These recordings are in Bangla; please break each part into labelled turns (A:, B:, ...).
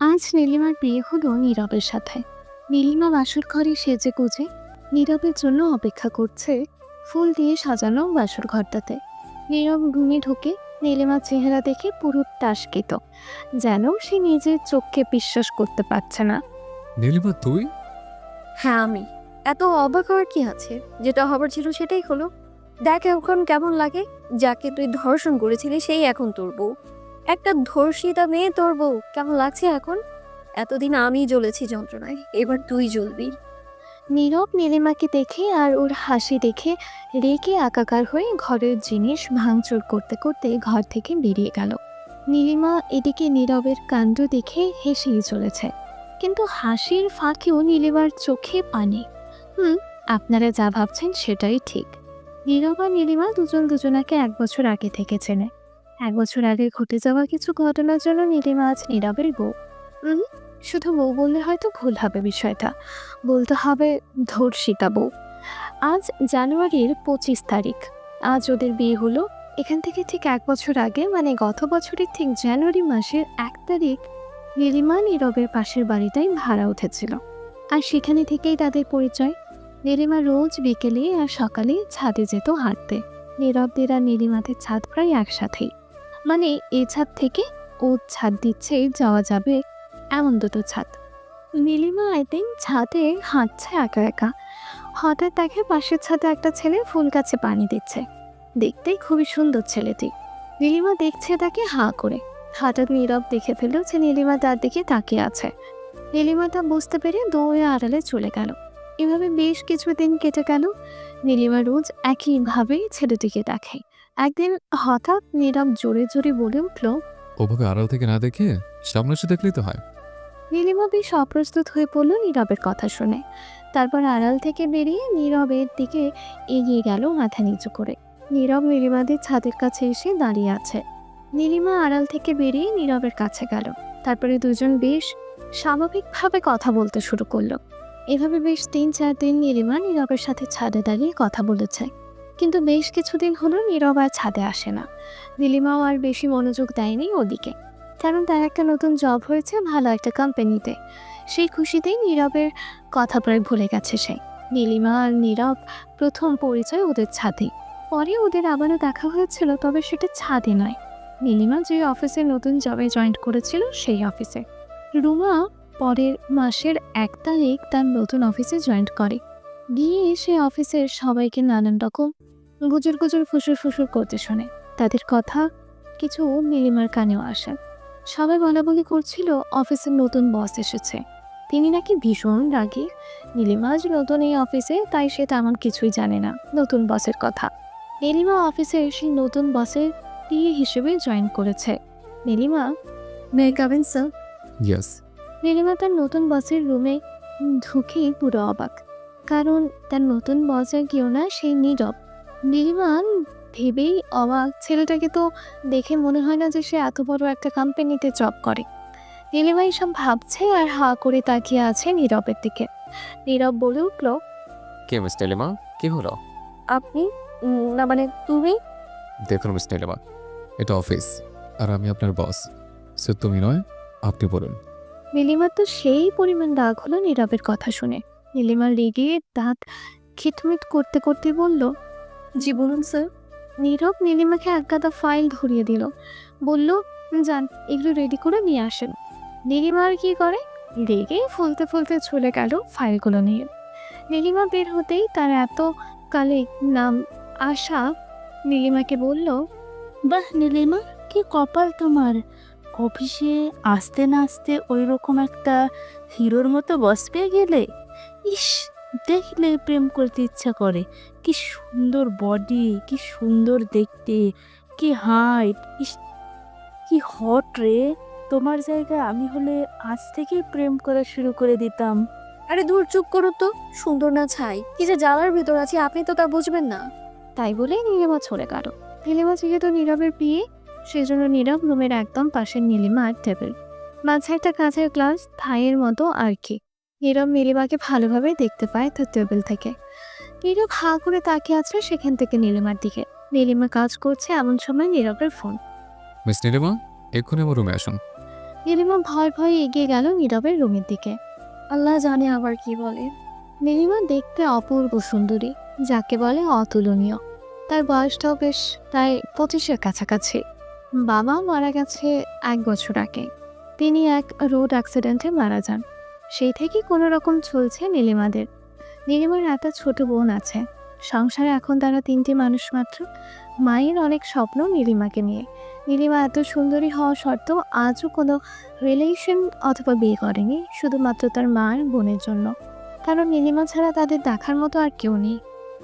A: আজ নীলিমার বিয়ে হলো নীরবের সাথে। নীলিমা বাসর ঘরে সেজে গুজে নীরবের জন্য অপেক্ষা করছে ফুল দিয়ে সাজানো বাসর ঘরটাতে। নীরব রুমে ঢুকে নীলিমার চেহারা দেখে পুরো টাসকিত, যেন সে নিজের চোখকে বিশ্বাস করতে পারছে না।
B: নীলিমা তুই?
C: হ্যাঁ আমি। এত অবাক হওয়ার কি আছে? যেটা হবার ছিল সেটাই হলো। দেখ এখন কেমন লাগে। যাকে তুই ধর্ষণ করেছিলি সেই এখন তোর বউ। একটা ধর্ষিতা মেয়ে তোর বউ। কেমন লাগছে এখন? এতদিন আমি জ্বলেছি যন্ত্রণায়, এবার তুই জ্বলবি।
A: নীরব নীলিমাকে দেখে আর ওর হাসি দেখে রেগে একাকার হয়ে ঘরের জিনিস ভাঙচুর করতে করতে ঘর থেকে বেরিয়ে গেল। নীলিমা এদিকে নীরবের কাণ্ড দেখে হেসেই চলেছে, কিন্তু হাসির ফাঁকেও নীলিমার চোখে পানি। আপনারা যা ভাবছেন সেটাই ঠিক। নীরব আর নীলিমা দুজন দুজনাকে 1 বছর আগে থেকে চেনে। 1 বছর আগে ঘটে যাওয়া কিছু ঘটনার জন্য নীলিমা আজ নীরবের বউ। শুধু বউ বললে হয়তো ভুল হবে, বিষয়টা বলতে হবে ধর্ষিতা বউ। আজ জানুয়ারির 25 তারিখ। আজ ওদের বিয়ে হলো। এখান থেকে ঠিক 1 বছর আগে, মানে গত বছরের ঠিক জানুয়ারি মাসের 1 তারিখ, নীলিমা নীরবের পাশের বাড়িটাই ভাড়া উঠেছিল, আর সেখানে থেকেই তাদের পরিচয়। নীলিমা রোজ বিকেলে আর সকালে ছাদে যেত হাঁটতে। নীরবদের আর নীলিমাদের ছাদ প্রায় একসাথেই, মানে এই ছাদ থেকে ও ছাদ দিচ্ছে যাওয়া যাবে এমন দুটো ছাদ। নীলিমা একদিন ছাদে হাঁটছে একা একা। হঠাৎ দেখে পাশের ছাদে একটা ছেলে ফুল গাছে পানি দিচ্ছে। দেখতেই খুবই সুন্দর ছেলেটি। নীলিমা দেখছে তাকে হাঁ করে। হঠাৎ নীরব দেখে ফেলল যে নীলিমা তার দিকে তাকিয়ে আছে। নীলিমা তা বুঝতে পেরে দৌড়ে আড়ালে চলে গেল। এভাবে বেশ কিছুদিন কেটে গেল। নীলিমা রোজ একইভাবেই ছেলেটিকে দেখে। একদিন হঠাৎ নীরব জোরে জোরে বলে উঠল,
B: ওভাবে আড়াল থেকে না দেখে সামনে এসে দেখলেই তো হয়।
A: নীলিমা বেশ অপ্রস্তুত হয়ে পড়ল নীরবের কথা শুনে। তারপর আড়াল থেকে বেরিয়ে নীরবের দিকে এগিয়ে গেল মাথা নিচু করে। নীরব নীলিমাদের ছাদের কাছে এসে দাঁড়িয়ে আছে। নীলিমা আড়াল থেকে বেরিয়ে নীরবের কাছে গেল। তারপরে দুজন বেশ স্বাভাবিকভাবে কথা বলতে শুরু করলো। এভাবে বেশ 3-4 দিন নীলিমা নীরবের সাথে ছাদে দাঁড়িয়ে কথা বলেছে। কিন্তু বেশ কিছুদিন হলো নীরব আর ছাদে আসে না। নীলিমাও আর বেশি মনোযোগ দেয়নি ওদিকে, কারণ তার একটা নতুন জব হয়েছে ভালো একটা কোম্পানিতে। সেই খুশিতেই নীরবের কথা প্রায় ভুলে গেছে সে। নীলিমা আর নীরব প্রথম পরিচয় ওদের ছাদে। পরে ওদের আবারও দেখা হয়েছিল, তবে সেটা ছাদে নয়। নীলিমা যে অফিসে নতুন জবে জয়েন করেছিল সেই অফিসে। রুমা পরের মাসের 1 তারিখ তার নতুন অফিসে জয়েন করে। গিয়ে সে অফিসের সবাইকে নানান রকম গুজর গুজর ফুসুর ফুসুর করতে শোনে। তাদের কথা কিছু নীলিমার কানেও আসে। সবাই বলাবলি করছিল অফিসের নতুন বস এসেছে, তিনি নাকি ভীষণ রাগী। নীলিমা আজ নতুন এই অফিসে, তাই সে তেমন কিছুই জানে না নতুন বসের কথা। নীলিমা অফিসে এসে নতুন বসের টিএ হিসেবে জয়েন করেছে। নীলিমা, মে কামিন স্যার?
B: ইয়েস।
A: নীলিমা তার নতুন বসের রুমে ঢুকেই পুরো অবাক, কারণ তার নতুন বস আর কেউ না, সেই নীরব। নীলিমা ভেবেই অবাক, ছেলেটাকে তো দেখে মনে হয় না যে সে এত বড় একটা কোম্পানিতে জব করে। নীলিমা এসব ভাবছে আর হা করে তাকিয়ে আছে নীরবের দিকে। নীরব বলে উঠল,
D: কে মিস নীলিমা? কি হলো?
C: আপনি? না মানে তুমি?
B: দেখুন মিস নীলিমা, এটা অফিস আর আমি আপনার বস, সে তুমি নয়, আপনি বলুন।
A: নীলিমার তো সেই পরিমাণ রাগ হলো নীরবের কথা শুনে। নীলিমা রেগে দাঁত খিটমিট করতে করতে বলল, জি বলুন স্যার। নীরব নীলিমাকে এক গাদা ফাইল ধরিয়ে দিল, বলল, যান এগুলো রেডি করে নিয়ে আসেন। নীলিমা আর কি করে, রেগে ফুলতে ফুলতে চলে গেল ফাইলগুলো নিয়ে। নীলিমা বের হতেই তার এত কালে নাম আশা নীলিমাকে বলল,
E: বাহ নীলিমা, কি কপাল তোমার! অফিসে আসতে না আসতে ওই রকম একটা হিরোর মতো বস পেয়ে গেলে। ইস, দেখলে প্রেম করতে ইচ্ছা করে। কি সুন্দর বডি, কি সুন্দর দেখতে, কি হাইট! ইস, কি হট রে! তোমার জায়গায় আমি হলে আজ থেকেই প্রেম করা শুরু করে দিতাম।
C: আরে দূর, চুপ করো তো। সুন্দর না ছাই, কি যে জ্বালার ভেতর আছি আপনি তো তা বুঝবেন না।
A: তাই বলে নীলিমা চলে গেল। নীলিমা যেহেতু নীরবের বিয়ে, সেজন্য নীরব রুমের একদম পাশে নীলিমার টেবিল, মাঝে একটা কাঁচের গ্লাস, ভাইয়ের মতো আর কি। নীরব নীলিমাকে ভালোভাবে দেখতে পায় তার টেবিল থেকে। নীরব হাঁ করে তাকিয়ে আছে সেখান থেকে নীলিমার দিকে। নীলিমা কাজ করছে এমন সময় নীরবের ফোন।
B: মিস নীলিমা, এক্ষুনি আমার রুমে আসুন।
A: নীলিমা ভয় ভয়ে এগিয়ে গেল নীরবের রুমের দিকে।
C: আল্লাহ জানে আবার কি বলে।
A: নীলিমা দেখতে অপূর্ব সুন্দরী, যাকে বলে অতুলনীয়। তার বয়সটাও বেশ প্রায় 25-এর কাছাকাছি। বাবা মারা গেছে 1 বছর আগে। তিনি এক রোড অ্যাক্সিডেন্টে মারা যান। সেই থেকে কোনো রকম চলছে নীলিমাদের। নীলিমার একটা ছোট বোন আছে। সংসারে এখন তারা 3টি মানুষ মাত্র। মায়ের অনেক স্বপ্ন নীলিমাকে নিয়ে। নীলিমা এত সুন্দরী হওয়া সত্ত্বেও আজও কোনো রিলেশন অথবা বিয়ে করেনি, শুধুমাত্র তার মার বোনের জন্য। কারণ নীলিমা ছাড়া তাদের দেখার মতো আর কেউ নেই।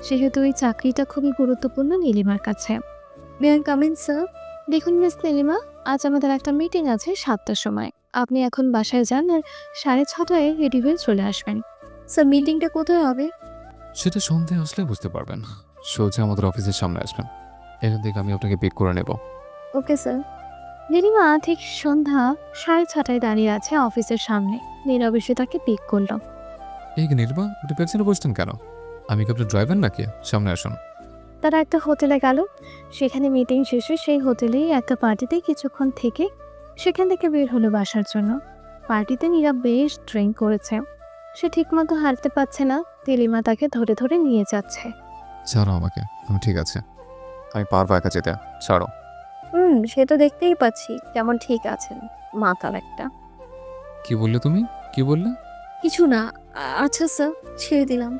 A: সেহেতু এই চাকরিটা খুবই গুরুত্বপূর্ণ নীলিমার কাছে।
C: May I come in sir?
A: দেখুন মিস নীলিমা, আজ আমাদের একটা মিটিং আছে 7টার সময়। আপনি এখন বাসায় যান আর 6:30টায় রেডি হয়ে চলে আসবেন।
C: স্যার মিটিংটা কোথায় হবে?
B: সেটা সন্ধ্যে আসলে বুঝতে পারবেন। সোজা আমাদের অফিসের সামনে আসবেন, এখান থেকে আমি আপনাকে পিক করে নেব।
C: Okay sir.
A: নীলিমা ঠিক সন্ধ্যা 6:30টায় দাঁড়িয়ে আছে অফিসের সামনে। নীরব এসে তাকে পিক করলো।
B: এই কি নির্বা, আপনি পেছনে বসছেন কেন? আমি কি আপনার ড্রাইভার নাকি? সামনে আসুন।
A: তারা একটা হোটেলে গেল। সেখানে মিটিং শেষে সেই হোটেলেই একটা পার্টিতে কিছুক্ষণ থেকে সেখান থেকে বের হলো বাসার জন্য। পার্টিতে নীরব বেশ ড্রিঙ্ক করেছে। সে ঠিকমতো হাঁটতে পারছে না। নীলিমা তাকে ধরে ধরে নিয়ে যাচ্ছে।
B: ছাড়ো আমাকে, আমি ঠিক আছে, আমি পারবো একা যেতে, ছাড়ো।
C: সে তো দেখতেই পাচ্ছি কেমন ঠিক আছেন, মাতাল একটা।
B: কি বললে তুমি? কি বললে?
C: কিছু না। আচ্ছা স্যার, ছেড়ে দিলাম।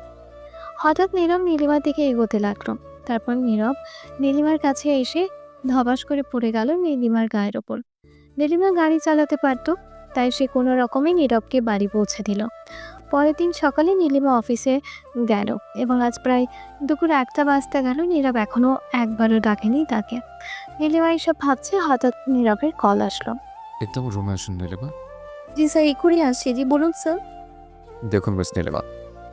A: হঠাৎ নীরব নীলিমার দিকে এগোতে লাগলো। তারপর নীরব নীলিমার কাছে এসে ধপাস করে পড়ে গেল নীলিমার গায়ের ওপর। নীলিমা গাড়ি চালাতে পারত, তাই সে কোনো রকমে নীরবকে বাড়ি পৌঁছে দিল। পরের দিন সকালে নীলিমা অফিসে গেল এবং আজ প্রায় দুপুর 1টা বাজতে গেল। নীরব এখনও একবারও ডাকেনি তাকে। নীলিমা এসব ভাবছে, হঠাৎ নীরবের কল আসলো।
B: একদম রুমে আসুন নীলিমা।
C: জি স্যার, এক্ষুনি আসছি। জি বলুন স্যার।
B: দেখুন মিস নীলিমা,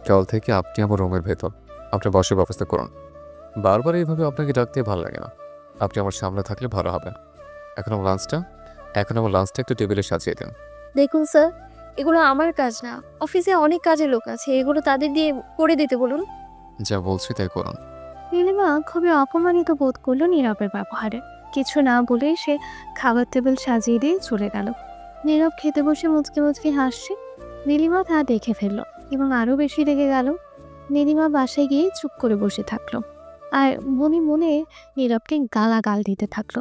B: কাল থেকে আপনি আমার রুমের ভেতর, আপনি বসে ব্যবস্থা করুন। বারবার এইভাবে আপনাকে ডাকতে ভালো লাগে না। আপনি আমার সামনে থাকলে ভালো হবে। এখন আমার লাঞ্চটা একটু টেবিলে সাজিয়ে দিন।
C: দেখুন স্যার, এগুলো আমার কাজ না। অফিসে অনেক কাজের লোক আছে, এগুলো তাদের দিয়ে করে দিতে বলুন।
B: যা বলছি তাই করুন।
A: নীলিমা খুবই অপমানিত বোধ করলো নীরবের ব্যবহারে। কিছু না বলে সে খাবার টেবিল সাজিয়ে দিয়ে চলে গেল। নীরব খেতে বসে মুচকি মুচকি হাসছে। নীলিমা তা দেখে ফেলল এবং আরও বেশি রেগে গেল। নীলিমা বাসায় গিয়ে চুপ করে বসে থাকলো আর মনে মনে নীরবকে গালাগাল দিতে থাকলো।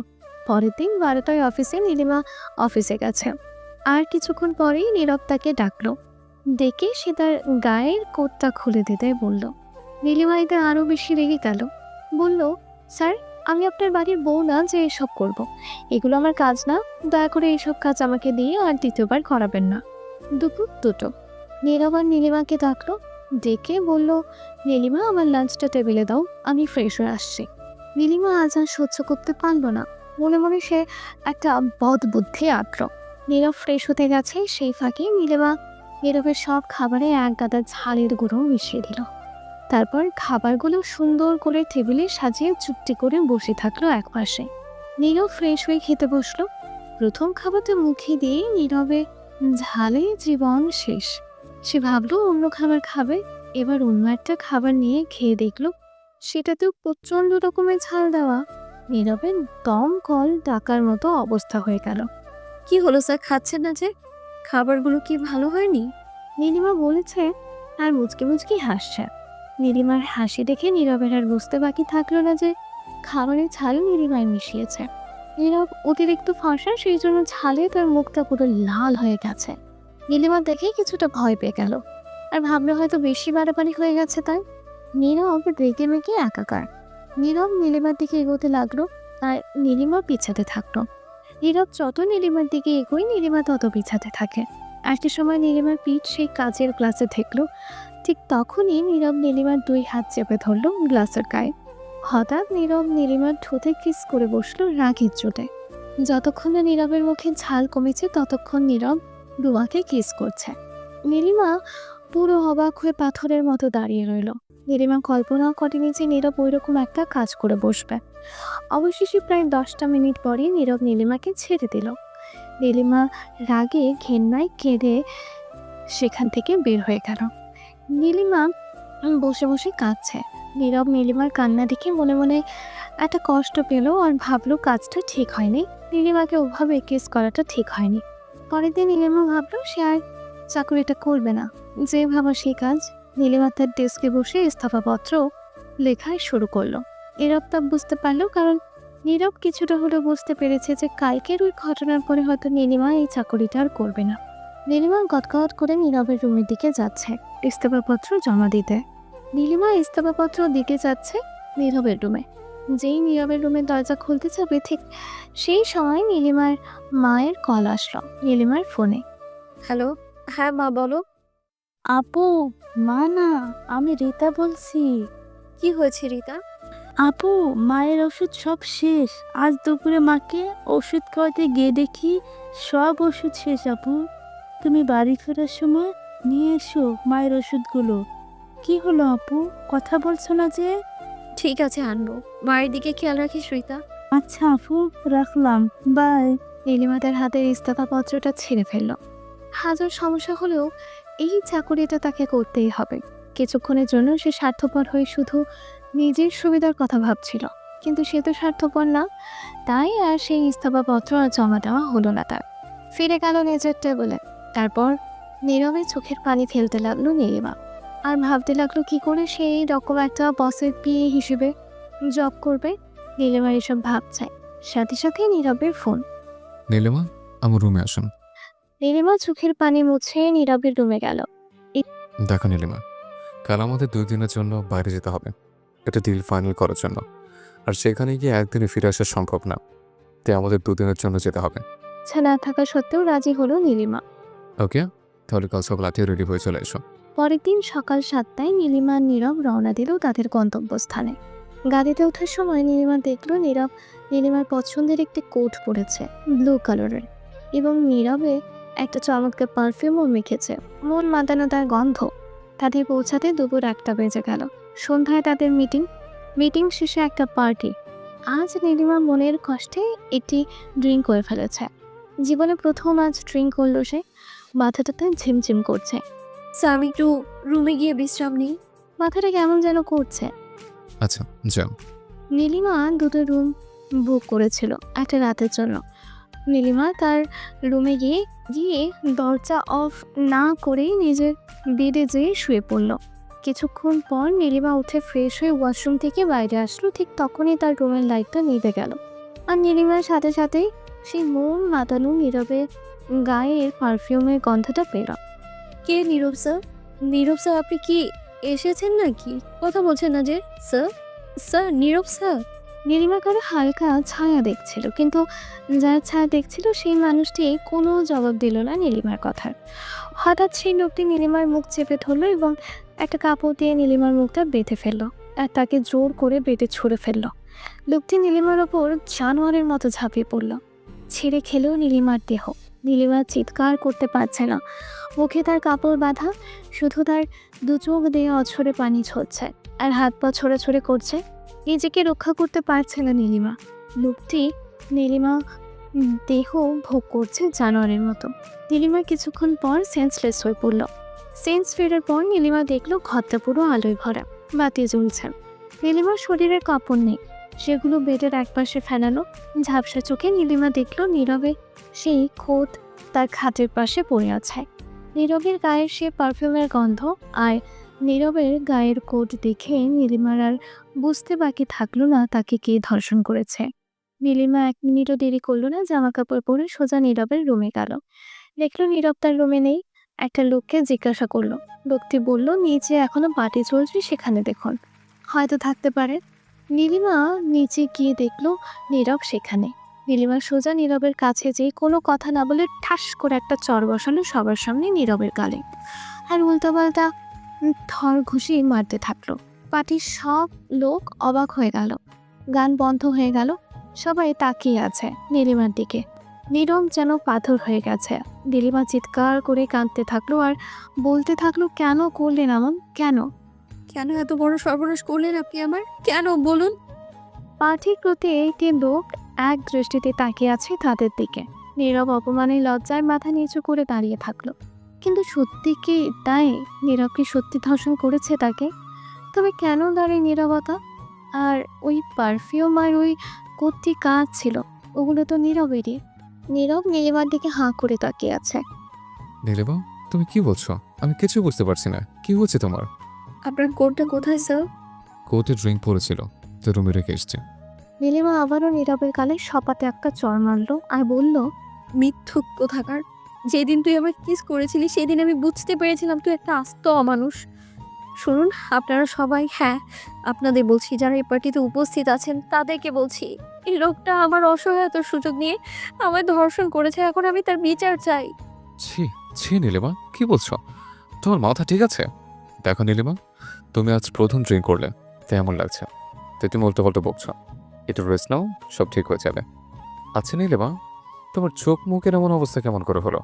A: পরের দিন 12টায় নীলিমা অফিসে গেছে। আর কিছুক্ষণ পরেই নীরব তাকে ডাকলো। ডেকে সে তার গায়ের কোটটা খুলে দিতে বলল। নীলিমা এতে আরও বেশি রেগে গেল। বলল, স্যার, আমি আপনার বাড়ির বউ না যে এসব করব। এগুলো আমার কাজ না। দয়া করে এইসব কাজ আমাকে দিয়ে আর দ্বিতীয়বার করাবেন না। দুপুর 2টো। নীরব আর নীলিমাকে ডাকলো। ডেকে বলল, নীলিমা, আমার লাঞ্চটা টেবিলে দাও, আমি ফ্রেশ হয়ে আসছি। নীলিমা আজ আর সহ্য করতে পারল না। মনে মনে সে একটা বদ বুদ্ধি আঁটল। নীরব ফ্রেশ হতে গেছে, সেই ফাঁকে নীরবের সব খাবারে 1 গাদা ঝালের গুঁড়ো মিশিয়ে দিল। তারপর খাবারগুলো সুন্দর করে টেবিলে সাজিয়ে চুপটি করে বসে থাকলো একপাশে। নীরব ফ্রেশ হয়ে খেতে বসলো। প্রথম খাবারটা মুখে দিয়ে নীরবে ঝালে জীবন শেষ। সে ভাবলো অন্য খাবার খাবে। এবার অন্য একটা খাবার নিয়ে খেয়ে দেখলো সেটাতেও প্রচণ্ড রকমের ঝাল দেওয়া। নীরবের দম কল ডাকার মতো অবস্থা হয়ে গেল।
C: কি হলো স্যার, খাচ্ছেন না যে? খাবারগুলো কি ভালো হয়নি?
A: নীলিমা বলেছে আর মুচকি মুচকি হাসছে। নীলিমার হাসি দেখে নীরবের আর বুঝতে বাকি থাকলো না যে খাবারের ঝাল নীলিমায় মিশিয়েছে। নীরব অতিরিক্ত ফর্সা, সেই জন্য ঝালে তার মুখটা পুরো লাল হয়ে গেছে। নীলিমা দেখে কিছুটা ভয় পেয়ে গেল আর ভাবলো হয়তো বেশি বাড়াবাড়ি হয়ে গেছে তাই। নীরব রেগে মেগে একাকার। নীরব নীলিমার দিকে এগোতে লাগলো আর নীলিমা পিছাতে থাকলো। নীরব যত নীলিমার দিকে এগোয় নীলিমা তত পিছাতে থাকে। একটা সময় নীলিমার পিঠ সেই কাচের গ্লাসে ঠেকলো। ঠিক তখনই নীরব নীলিমার 2 হাত চেপে ধরলো গ্লাসের গায়ে। হঠাৎ নীরব নীলিমার ঠোঁটে কিস করে বসলো রাগের চোটে। যতক্ষণ না নীরবের মুখে ঝাল কমেছে ততক্ষণ নীরব রুমাকে কিস করছে। নীলিমা পুরো অবাক হয়ে পাথরের মতো দাঁড়িয়ে রইল। নীলিমা কল্পনাও করেনি যে নীরব ওইরকম একটা কাজ করে বসবে। অবশেষে প্রায় 10টা মিনিট পরে নীরব নীলিমাকে ছেড়ে দিল। নীলিমা রাগে ঘেন্নায় কেঁদে সেখান থেকে বের হয়ে গেল। নীলিমা বসে বসে কাঁদছে। নীরব নীলিমার কান্না দেখে মনে মনে একটা কষ্ট পেল আর ভাবলো কাজটা ঠিক হয়নি। নীলিমাকে ওভাবে কিস করাটা ঠিক হয়নি। পরের দিন নীলিমা ভাবলো সে আর চাকরিটা করবে না। যে ভাবা সেই কাজ। নীলিমা তার ডেস্কে বসে ইস্তফাপত্র লেখায় শুরু করলো। নীরব তা বুঝতে পারলো, কারণ নীরব কিছুটা হলেও বুঝতে পেরেছে যে কালকের ওই ঘটনার পরে হয়তো নীলিমা এই চাকরিটা আর করবে না। নীলিমা গটগট করে নীরবের রুমের দিকে যাচ্ছে ইস্তফাপত্র জমা দিতে। নীলিমা ইস্তফাপত্র দিতে যাচ্ছে নীরবের রুমে। যেই নীরবের রুমের দরজা খুলতে যাবে ঠিক সেই সময় নীলিমার মায়ের কল আসলো নীলিমার ফোনে।
C: হ্যালো, হ্যাঁ মা বলো।
E: আপু, মা না, আমি রীতা বলছি।
C: কি হয়েছে রিতা?
E: আপু, মায়ের ওষুধ সব শেষ। আজ দুপুরে মাকে ওষুধ খাওয়াতে গিয়ে দেখি সব ওষুধ শেষ। আপু, তুমি বাড়ি ফেরার সময় নিয়ে এসো মায়ের ওষুধগুলো। কি হলো আপু, কথা বলছো না যে?
C: ঠিক আছে, আনবো। মায়ের দিকে খেয়াল রাখিস রিতা।
E: আচ্ছা আপু, রাখলাম, বাই।
A: নীলিমা তার হাতের ইস্তফাপত্রটা ছিঁড়ে ফেলল। হাজার সমস্যা হলেও এই চাকরিটা তাকে করতেই হবে। কিছুক্ষণের জন্য সে স্বার্থপর হয়ে শুধু নিজের সুবিধার কথা ভাবছিল, কিন্তু সে তো স্বার্থপর না। তাই আর সেই ইস্তফাপত্র আর জমা দেওয়া হলো না তার। ফিরে গেল নিজের টেবিলে। তারপর নীরবে চোখের পানি ফেলতে লাগলো নীলিমা, আর ভাবতে লাগলো কি করে সে এই রকম একটা বসের পিএ হিসেবে জব করবে। নীলিমার এসব ভাবছে, সাথে সাথে নীরবের ফোন।
B: নীলিমা, আমার রুমে আসুন।
A: নীলিমা চোখের পানি মুছে নীরবের রুমে গেল।
B: দেখো নীলিমা, কাল আমাদের 2 দিনের জন্য বাইরে যেতে হবে, এটা ডিল ফাইনাল করার জন্য। আর সেখানে গিয়ে একদিনে ফিরে আসা সম্ভব না, তাই আমাদের 2 দিনের জন্য যেতে হবে।
A: ইচ্ছা না থাকা সত্ত্বেও রাজি হলো নীলিমা।
B: ওকে, তাহলে কাল সকাল 8টায় রেডি হয়ে চলে এসো।
A: পরের দিন সকাল 7টায় নীলিমা আর নীরব রওনা দিল তাদের গন্তব্যস্থানে। গাড়িতে ওঠার সময় নীলিমা দেখলো নীরব নীলিমার পছন্দের একটি কোট পরেছে, ব্লু কালারের, এবং নীরবে একটা চমৎকার পারফিউমও মেখেছে। মন মাতানো তার গন্ধ। তাদের পৌঁছাতে দুপুর 1টা বেজে গেল। সন্ধ্যায় তাদের মিটিং শেষে একটা পার্টি। আজ নীলিমা মনের কষ্টে একটি ড্রিঙ্ক করে ফেলেছে। জীবনে প্রথম আজ ড্রিঙ্ক করলো সে। মাথাটা তার ঝিমঝিম করছে।
C: স্যার, আমি একটু রুমে গিয়ে বিশ্রাম নিই।
A: মাথাটা কেমন যেন করছে।
B: আচ্ছা, যাও।
A: নীলিমা দুটো রুম বুক করেছিল একটা রাতের জন্য। নীলিমা তার রুমে গিয়ে দরজা অফ না করেই নিজের বেডে যেয়ে শুয়ে পড়ল। কিছুক্ষণ পর নীলিমা উঠে ফ্রেশ হয়ে ওয়াশরুম থেকে বাইরে আসলো। ঠিক তখনই তার রুমের লাইটটা নিভে গেল, আর নীলিমার সাথে সাথেই সেই মন মাতানো নীরবের গায়ের পারফিউমের গন্ধটা পেল।
C: কে নীরব স্যার? নীরব স্যার, আপনি কি এসেছেন নাকি? কথা বলছেন না যে? স্যার, স্যার, নীরব স্যার।
A: নীলিমা কারো হালকা ছায়া দেখছিল, কিন্তু যার ছায়া দেখছিল সেই মানুষটি কোনো জবাব দিল না নীলিমার কথার। হঠাৎ সেই লোকটি নীলিমার মুখ চেপে ধরলো এবং একটা কাপড় দিয়ে নীলিমার মুখটা বেঁধে ফেললো, আর তাকে জোর করে বেঁধে ছুঁড়ে ফেললো। লোকটি নীলিমার ওপর জানোয়ারের মতো ঝাঁপিয়ে পড়ল। ছেড়ে খেলেও নীলিমার দেহ। নীলিমা চিৎকার করতে পারছে না, মুখে তার কাপড় বাঁধা, শুধু তার দু চোখ দিয়ে অঝরে পানি ঝরছে, আর হাত পা ছোড়াছড়ি করছে। নিজেকে রক্ষা করতে পারছে না নীলিমা। লোকটি নীলিমা দেহ ভোগ করছে জানোয়ারের মতো। নীলিমা কিছুক্ষণ পর সেন্সলেস হয়ে পড়ল। সেন্স ফেরার পর নীলিমা দেখলো ঘরটা পুরো আলোয় ভরা, বাতি জ্বলছে। নীলিমার শরীরের কাপড় নেই, সেগুলো বেডের একপাশে ফেলানো। ঝাপসা চোখে নীলিমা দেখলো নীরবে সেই খোদ তার খাটের পাশে পড়ে আছে। নীরবের গায়ের সে পারফিউমের গন্ধ আর নীরবের গায়ের কোট দেখে নীলিমার আর বুঝতে বাকি থাকলো না তাকে কে ধর্ষণ করেছে। নীলিমা 1 মিনিটও দেরি করলো না, জামা কাপড় পরে সোজা নীরবের রুমে গেল। দেখলো নীরব তার রুমে নেই। একটা লোককে জিজ্ঞাসা করলো। লোকটি বলল নিচে এখনো পার্টি চলছে, সেখানে দেখুন, হয়তো থাকতে পারে। নীলিমা নিচে গিয়ে দেখলো নীরব সেখানে। নীলিমা সোজা নীরবের কাছে যেয়ে কোনো কথা না বলে ঠাস করে একটা চর বসালো সবার সামনে নীরবের গালে, আর উল্টোপাল্টা থর ঘুষি মারতে থাকলো। পার্টির সব লোক অবাক হয়ে গেল। গান বন্ধ হয়ে গেল। সবাই তাকিয়ে আছে নীলিমার দিকে। নীরব যেন পাথর হয়ে গেছে। নীলিমা চিৎকার করে কাঁদতে থাকলো আর বলতে থাকলো, কেন করলেন এমন, কেন?
C: কেন এত বড় সর্বনাশ করলেন আপনি আমার? কেন বলুন?
A: পার্টির প্রতি একটি লোক এক দৃষ্টিতে তাকিয়ে আছে তাদের দিকে। নীরব অপমানে লজ্জায় মাথা নিচু করে দাঁড়িয়ে থাকলো। কিন্তু সত্যি কি তাই? নীরব কি সত্যি ধর্ষণ করেছে তাকে? তবে কেন দাঁড়িয়ে নীরবতা? আর ওই পারফিউম আর ওই কোটটি কাজ ছিল, ওগুলো তো নীরবেরই। নীরব নীলিমার দিকে হাঁ করে তাকিয়ে আছে।
B: নীলিমা, তুমি কি বলছো? আমি কিছু বুঝতে পারছি না। কি হচ্ছে তোমার?
C: আপনার কোটটা কোথায় স্যার?
B: কোর্টে ড্রিঙ্ক পড়েছিল, তো রুমে রেখে এসছে।
A: নীলিমা আবারও নীরবের গালে সপাতে একটা চড় মারল আর বলল,
C: মিথ্যুক কোথাকার। যেদিন তুই আমার কিস করেছিলি সেদিন আমি বুঝতে পেরেছিলাম তুই একটা আস্ত অমানুষ। শুনুন আপনারা সবাই, হ্যাঁ আপনাদের বলছি, যারা এই পার্টিতে উপস্থিত আছেন তাদেরকে বলছি, এই লোকটা আমার অসহায়তার সুযোগ নিয়ে আমায় ধর্ষণ করেছে। এখন আমি তার বিচার চাই।
B: ছি ছি নীলিমা, কি বলছো? তোমার মাথা ঠিক আছে? দেখো নীলিমা, তুমি আজ প্রথম ড্রিঙ্ক করলে, তাই এমন লাগছে। তাই তুমি উল্টো পাল্টো বকছো। একটু রেস্ট নাও, সব ঠিক হয়ে যাবে। আচ্ছা নীলিমা, তোমার চোখ মুখের এমন অবস্থা কেমন করে হলো?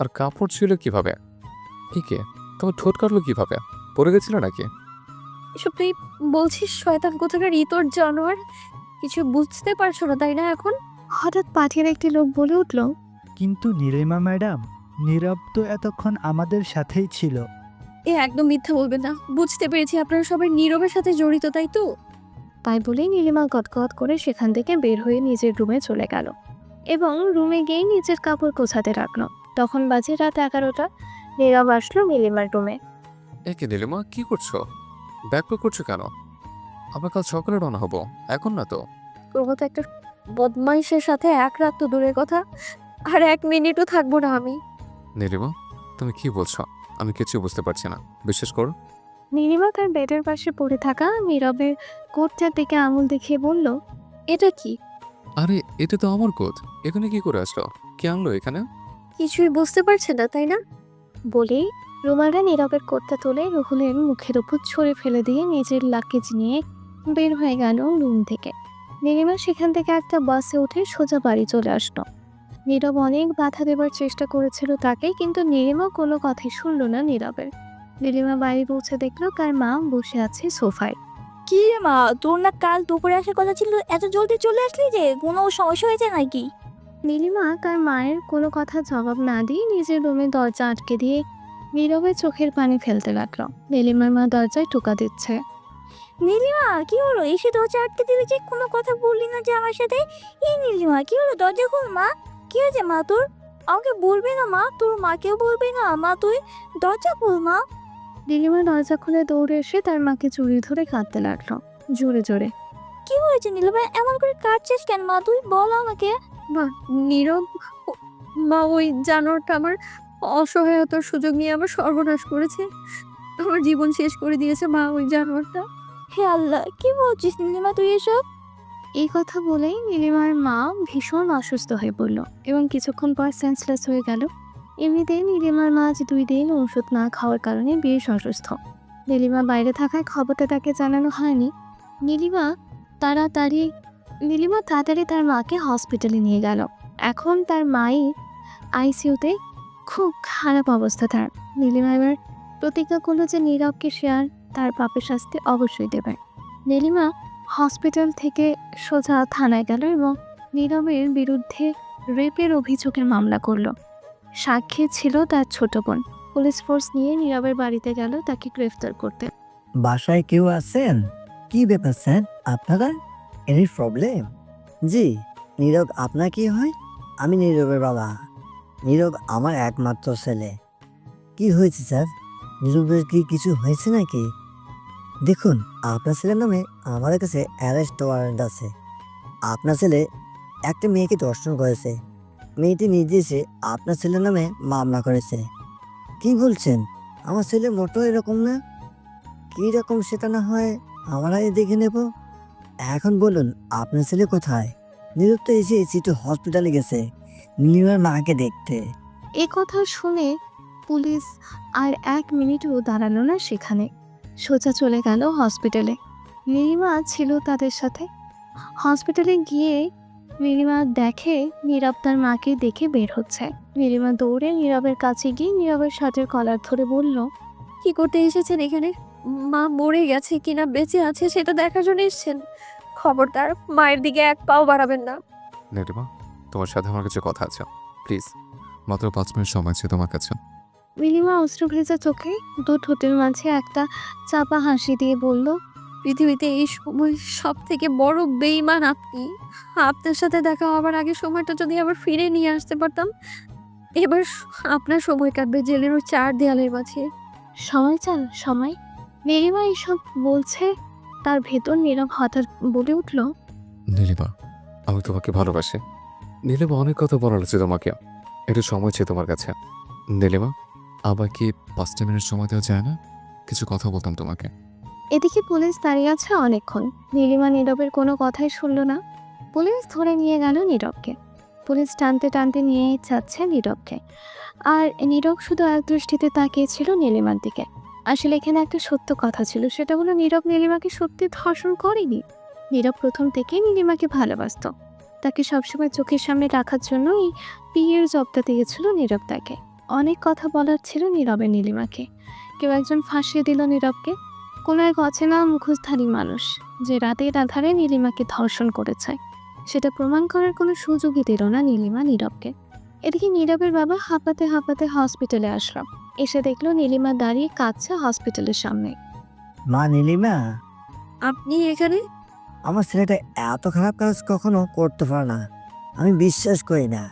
B: আর কাপড় ছিল কিভাবে? কে তোমার ঠোঁট কাটলো কিভাবে? পড়ে গেছিল নাকি?
C: এসব তুই বলছিস শয়তান কোথাকার, ইতর জানোয়ার। কিছু বুঝতে পারছো না তাই না এখন?
A: হঠাৎ পাঠিয়ে একটি লোক বলে উঠল,
F: কিন্তু নীলিমা ম্যাডাম, নীরব তো এতক্ষণ আমাদের সাথেই ছিল।
C: এ একদম মিথ্যা বলবেন না। বুঝতে পেরেছি আপনারা সবাই নীরবের সাথে জড়িত, তাই তো?
A: তাই বলেই নীলিমা গদগদ করে সেখান থেকে বের হয়ে নিজের রুমে চলে গেল এবং রুমে গিয়ে নিজের কাপড় গোছাতে রাখলো। তখন বাজে রাত 11টা। নীরব আসলো নীলিমার রুমে।
B: কে নীলিমা, কি করছো? ব্যাক প্যাক করছো কেন? আমরা কাল সকালে রওনা হবো, এখন না তো।
C: তোর মতো একটা বদমাইশের সাথে এক রাত তো দূরের কথা, আর 1 মিনিটও থাকবো না আমি।
B: নীলিমা, তুমি কি বলছো? আমি কিছু বুঝতে পারছি না, বিশ্বাস করো।
A: নীলিমা তার বেডের পাশে পড়ে থাকা নীরবের কোটটার দিকে আঙুল দেখিয়ে বলল,
C: এটা কি?
B: আরে এটা তো আমার কোট, এখানে কি করে আসলো? কে আনলো এখানে?
C: কিছুই বুঝতে পারছেন না তাই না?
A: বলেই রুমালটা নীরবের কোটটা তুলে রুহুলের মুখের উপর ছড়ে ফেলে দিয়ে নিজের লাগেজ নিয়ে বের হয়ে গেল রুম থেকে। নীলিমা সেখান থেকে একটা বাসে উঠে সোজা বাড়ি চলে আসলো। নীরব অনেক বাধা দেবার চেষ্টা করেছিল তাকে, কিন্তু নীলিমা কোনো কথাই শুনলো না নীরবের। নীলিমা বাড়ি পৌঁছে দেখলো তার মা বসে আছে সোফায়।
E: কি রে মা, তোর না কাল দুপুরে আসার কথা ছিল, এত জলদি চলে আসলি যে? কোনো সমস্যা হয়েছে নাকি?
A: নীলিমা তার মায়ের কোনো কথা জবাব না দিয়ে নিজের রুমে দরজা আটকে দিয়ে নীরবে চোখের পানি ফেলতে লাগলো। নীলিমার মা দরজায় টোকা দিচ্ছে।
E: নীলিমা কি হলো? এসে দরজা আটকে দিবি যে, কোনো কথা বললি না যে আমার সাথে? এই নীলিমা কি হলো? দরজা খোল মা। কি হয়েছে মা তোর? আমাকে বলবে না মা? তোর মাকেও বলবে না মা? তুই দরজা খোল মা।
A: নীলিমা দরজা খুলে দৌড়ে এসে তার মাকে জড়িয়ে ধরে কাঁদতে লাগলো জোরে জোরে।
E: কি হয়েছে নীলিমা? এমন করে কাঁদছিস কেন মা? তুই বল আমাকে।
C: মা, নীরব মা ওই জানোয়ারটা আমার অসহায়তার সুযোগ নিয়ে আমার সর্বনাশ করেছে। আমার জীবন শেষ করে দিয়েছে মা ওই জানোয়ারটা।
E: হে আল্লাহ, কি বলছিস নীলিমা তুই এসব?
A: এই কথা বলেই নীলিমার মা ভীষণ অসুস্থ হয়ে পড়ল এবং কিছুক্ষণ পর সেন্সলেস হয়ে গেল। এমনিতেই নীলিমার মা আজ 2 দিন ওষুধ না খাওয়ার কারণে বেশ অসুস্থ। নীলিমা বাইরে থাকায় খবরটা তাকে জানানো হয়নি। নীলিমা তাড়াতাড়ি তার মাকে হসপিটালে নিয়ে গেল। এখন তার মাই আইসিইউতে, খুব খারাপ অবস্থা তার। নীলিমা এবার প্রতিজ্ঞা করলো যে নীরবকে সে আর তার পাপের শাস্তি অবশ্যই দেবে। নীলিমা হসপিটাল থেকে সোজা থানায় গেল এবং নীরবের বিরুদ্ধে রেপের অভিযোগের মামলা করলো। সাক্ষী ছিল তার ছোট বোন। পুলিশ ফোর্স নিয়ে নীরবের বাড়িতে গেল তাকে গ্রেফতার করতে।
G: বাসায় কেউ আছেন? কি ব্যাপার স্যার, আপনারা? Any problem? জি, নীরব আপনার কি হয়? আমি নীরবের বাবা। নীরব আমার একমাত্র ছেলে। কি হয়েছে স্যার? নীরবের কি কিছু হয়েছে নাকি? দেখুন, আপনার ছেলের নামে আমাদের কাছে অ্যারেস্ট ওয়ারেন্ট আছে। আপনার ছেলে একটা মেয়েকে ধর্ষণ করেছে। মেয়েটি নিজে এসে আপনার ছেলের নামে মামলা করেছে। কি বলছেন? আমার ছেলে মোটেও এরকম না। কী রকম সেটা না হয় আমরাই দেখে নেব। এখন বলুন, আপনার ছেলে কোথায়? নীরব তো এসে সিটু হসপিটালে গেছে নীলিমার মাকে দেখতে।
A: এ কথা শুনে পুলিশ আর 1 মিনিটও দাঁড়ালো না সেখানে, সোজা চলে গেল হসপিটালে। নীলিমা ছিল তাদের সাথে। হসপিটালে গিয়ে নীলিমা দেখে নীরব তার মাকে দেখে বের হচ্ছে। নীলিমা দৌড়ে নীরবের কাছে গিয়ে নীরবের শার্টের কলার ধরে বলল,
C: কি করতে এসেছেন এখানে? মা মরে গেছে কিনা বেঁচে আছে সেটা দেখার জন্য এসেছেন? খবরদার মায়ের দিকে 1 পাও বাড়াবেন না।
B: নীলিমা, তোমার সাথে আমার কিছু কথা আছে, প্লিজ। মাত্র 5 মিনিট সময় আছে তোমার কাছে।
A: নীলিমা অশ্রু ভেজা চোখে 2 ঠোঁটের মাঝে একটা চাপা হাসি দিয়ে বলল,
C: পৃথিবীতে এই সময় সব থেকে বড় বেইমান আপনি। আপনার সাথে দেখা হবার আগে সময়টা যদি আবার ফিরে নিয়ে আসতে পারতাম, এবার আপনার সময় কাটবে জেলের ওই 4 দেয়ালের মাঝে।
A: সময় চান সময়? নীলিমা এইসব বলছে, তার ভেতর নীরব হঠাৎ বলে উঠল,
B: নীলিমা, আমি তোমাকে ভালোবাসি। নীলিমা, অনেক কথা বলার আছে তোমাকে, একটু সময় চেয়ে তোমার কাছে। নীলিমা, আবার কি 5টা মিনিট সময় দেওয়া যায় না? কিছু কথা বলতাম তোমাকে।
A: এদিকে পুলিশ দাঁড়িয়ে আছে অনেকক্ষণ। নীলিমা নীরবের কোনো কথাই শুনল না। পুলিশ ধরে নিয়ে গেল নীরবকে। পুলিশ টানতে টানতে নিয়ে যাচ্ছে নীরবকে, আর নীরব শুধু এক দৃষ্টিতে তাকিয়েছিল নীলিমার দিকে। আসলে এখানে একটা সত্য কথা ছিল, সেটা হলো নীরব নীলিমাকে সত্যি ধর্ষণ করেনি। নীরব প্রথম থেকেই নীলিমাকে ভালোবাসতো। তাকে সবসময় চোখের সামনে রাখার জন্য এই বিয়ের জবটা দিয়েছিল নীরব তাকে। অনেক কথা বলার ছিল নীরবের নীলিমাকে। কেউ একজন ফাঁসিয়ে দিল নীরবকে, কোনো এক অচেনা মুখোশধারী মানুষ, যে রাতের আধারে নীলিমাকে ধর্ষণ করেছে। সেটা প্রমাণ করার কোনো সুযোগই দিল না নীলিমা নীরবকে। এদিকে নীরবের বাবা হাঁপাতে হাঁপাতে হসপিটালে আসলো। এসে দেখলো নীলিমা দাঁড়িয়ে কাঁদছে হসপিটালের সামনে।
G: মা নীলিমা,
C: আপনি এখানে?
G: আমার ছেলেটা এত খারাপ কাজ কখনো করতে পারে না, আমি বিশ্বাস করি না।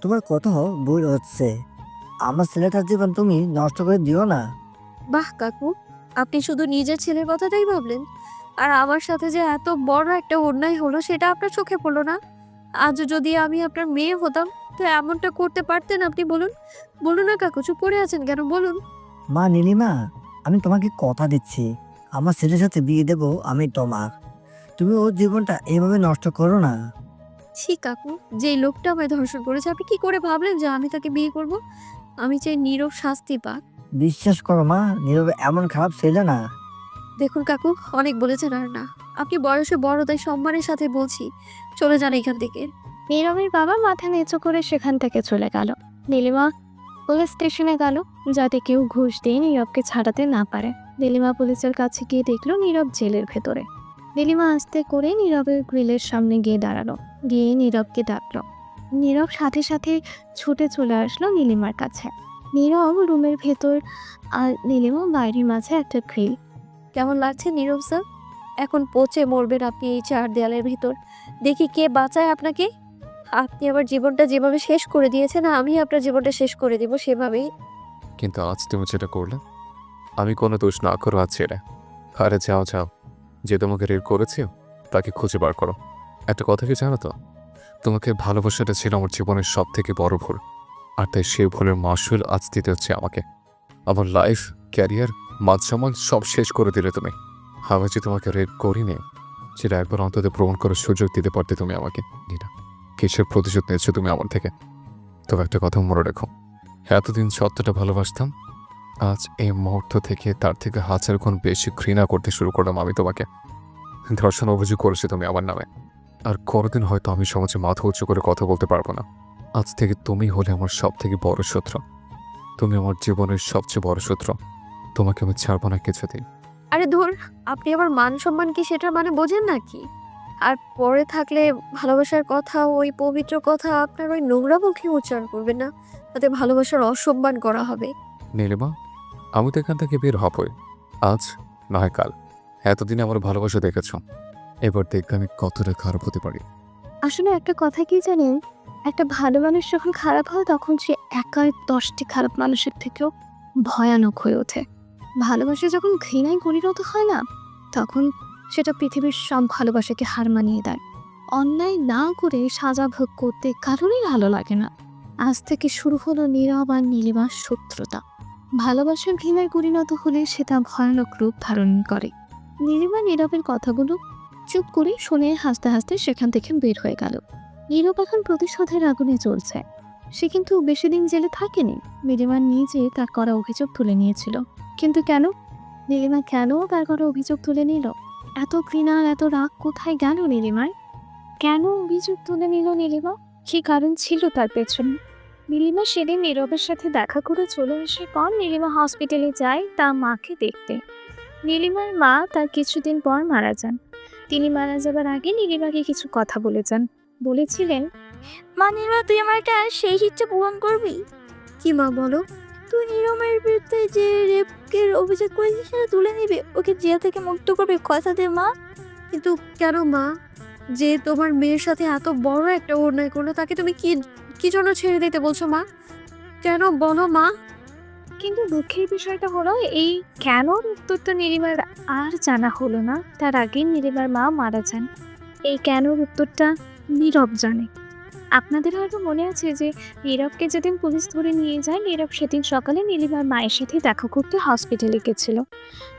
G: তোমার কোথাও ভুল হচ্ছে। আমার ছেলেটার জীবন তুমি নষ্ট করে দিও না।
C: বাহ কাকু, আপনি শুধু নিজের ছেলের কথাটাই ভাবলেন, আর আমার সাথে যে এত বড় একটা অন্যায় হলো সেটা আপনার চোখে পড়লো না। আজ যদি আমি আপনার মেয়ে হতাম, তো এমনটা করতে পারতেন আপনি? বলুন, বলুন না কাকু, চুপ করে আছেন কেন, বলুন।
G: মা নীলিমা, আমি তোমাকে কথা দিচ্ছি, আমার ছেলের সাথে বিয়ে দেবো আমি তোমার। তুমি ওর জীবনটা এভাবে নষ্ট করো না।
C: ছি কাকু, যে লোকটা আমায় ধর্ষণ করেছে, আপনি কি করে ভাবলেন যে আমি তাকে বিয়ে করব? আমি চাই নীরব শাস্তি পাক।
G: বিশ্বাস করো মা, নীরব এমন খারাপ ছেলে না।
C: দেখুন কাকু, অনেক বলেছেন আর না। আপনি বয়সে বড়, তাই সম্মানের সাথে বলছি, চলে যান এখান থেকে।
A: নীরবের বাবা মাথা নিচু করে সেখান থেকে চলে গেল। নীলিমা পুলিশ স্টেশনে গেল, যাতে কেউ ঘুষ দিয়ে নীরবকে ছাড়াতে না পারে। নীলিমা পুলিশের কাছে গিয়ে দেখলো নীরব জেলের ভেতরে। নীলিমা আস্তে করে নীরবের গ্রিলের সামনে গিয়ে দাঁড়ালো, গিয়ে নীরবকে ডাকলো। নীরব সাথে সাথে ছুটে চলে আসলো নীলিমার কাছে। নীরব রুমের ভেতর, আর নীলিমা বাইরের মাঝে একটা গ্রিল।
C: কেমন লাগছে নীরব স্যার? এখন পচে মরবেন আপনি এই 4 দেয়ালের ভিতর। দেখি কে বাঁচায় আপনাকে। আপনি আমার জীবনটা যেভাবে শেষ করে দিয়েছেন, আমি আপনার জীবনটা শেষ করে দিব সেভাবেই।
B: কিন্তু আজ তুমি যেটা করলে, আমি কোনো দোষ না করো আজ ছেড়ে। আরে যাও যাও, যে তোমাকে রেড করেছে তাকে খুঁজে বার করো। একটা কথা কি জানো তো, তোমাকে ভালোবাসাটা ছিল আমার জীবনের সব থেকে বড় ভুল, আর তাই সেই ভুলের মাসুল আজ দিতে হচ্ছে আমাকে। আমার লাইফ, ক্যারিয়ার, মান সম্মান সব শেষ করে দিলে তুমি। আমি যে তোমাকে রেড করিনি, সেটা একবার অন্তত প্রমাণ করার সুযোগ দিতে পারতে তুমি আমাকে। না, কিসের প্রতিশোধ নিয়েছো তুমি আমার থেকে? তবে একটা কথা মনে রেখো, এতদিন যতটা ভালোবাসতাম, আজ এই মুহূর্ত থেকে তার থেকে 1000 গুণ বেশি ঘৃণা করতে শুরু করলাম আমি তোমাকে। ধর্ষণ অভিযোগ করেছো তুমি আমার নামে, আর কোনোদিন হয়তো আমি সমাজে মাথা উঁচু করে কথা বলতে পারবো না। আজ থেকে তুমি হলে আমার সব থেকে বড় শত্রু। তুমি আমার জীবনের সবচেয়ে বড় শত্রু। তোমাকে আমি ছাড়বো না কিছুতেই।
C: আরে ধুর, আপনি আবার মান সম্মান কি সেটার মানে বোঝেন নাকি? আর পরে থাকলে ভালোবাসার কথা, ওই পবিত্র কথা আপনার ওই নোংরা মুখে উচ্চারণ করবেন না, তাতে ভালোবাসার অসম্মান করা হবে।
B: নীলিমা, আমি তো এখান থেকে বের হবই, আজ না হয় কাল। এতদিনে আমার ভালোবাসা দেখেছ, এবার দেখবে আমি কতটা খারাপ হতে পারি।
A: আসলে একটা কথা কি জানেন, একটা ভালো মানুষ যখন খারাপ হয় তখন সে একাই 10টি খারাপ মানুষের থেকেও ভয়ানক হয়ে ওঠে। ভালোবাসা যখন ঘৃণায় পরিণত হয় না, তখন সেটা পৃথিবীর সব ভালোবাসাকে হার মানিয়ে দেয়। অন্যায় না করে সাজা ভোগ করতে কারোরই ভালো লাগে না। আজ থেকে শুরু হলো নীরব আর নীলিমার শত্রুতা। ভালোবাসার ঘৃণায় পরিণত হলে সেটা ভয়ানক রূপ ধারণ করে। নীলিমা নীরবের কথাগুলো চুপ করে শুনে হাসতে হাসতে সেখান থেকে বের হয়ে গেল। নীরব এখন প্রতিশোধের আগুনে চলছে। সে কিন্তু বেশি দিন জেলে থাকেনি। নীলিমা নিজে তার করা অভিযোগ তুলে নিয়েছিল। কিন্তু কেন? নীলিমা কেন তার করা অভিযোগ তুলে নিল? এত ঘৃণা, এত রাগ কোথায় গেল নীলিমার? কেন অভিযোগ তুলে নিল নীলিমা? কি কারণ ছিল তার পেছনে? নীলিমা সেদিন নীরবের সাথে দেখা করে চলে আসার পর নীলিমা হসপিটালে যায় তার মাকে দেখতে। নীলিমার মা তার কিছুদিন পর মারা যান। তিনি মারা যাবার আগে নীলিমাকে কিছু কথা বলে যান। বলেছিলেন,
C: মা নীলিমা, তুই আমার একটা সেই ইচ্ছে পূরণ করবি? কি মা বলো? তুই নীরবের বিরুদ্ধে যে রেপের অভিযোগ করেছিস সেটা তুলে নিবে, ওকে জেল থেকে মুক্ত করবে, কথা দে মা। কিন্তু কেন মা, যে তোমার মেয়ের সাথে এত বড় একটা অন্যায় করলো তাকে তুমি কি কি জন্য ছেড়ে দিতে বলছো মা? কেন বলো মা?
A: কিন্তু দুঃখের বিষয়টা হলো এই কেন উত্তরটা নীলিমার আর জানা হলো না। তার আগে নীলিমার মা মারা যান। এই কেন উত্তরটা নীরব জানে। আপনাদের হয়তো মনে আছে যে নীরবকে যেদিন পুলিশ ধরে নিয়ে যায়, নীরব সেদিন সকালে নীলিমার মায়ের সাথে দেখা করতে হসপিটালে গেছিল।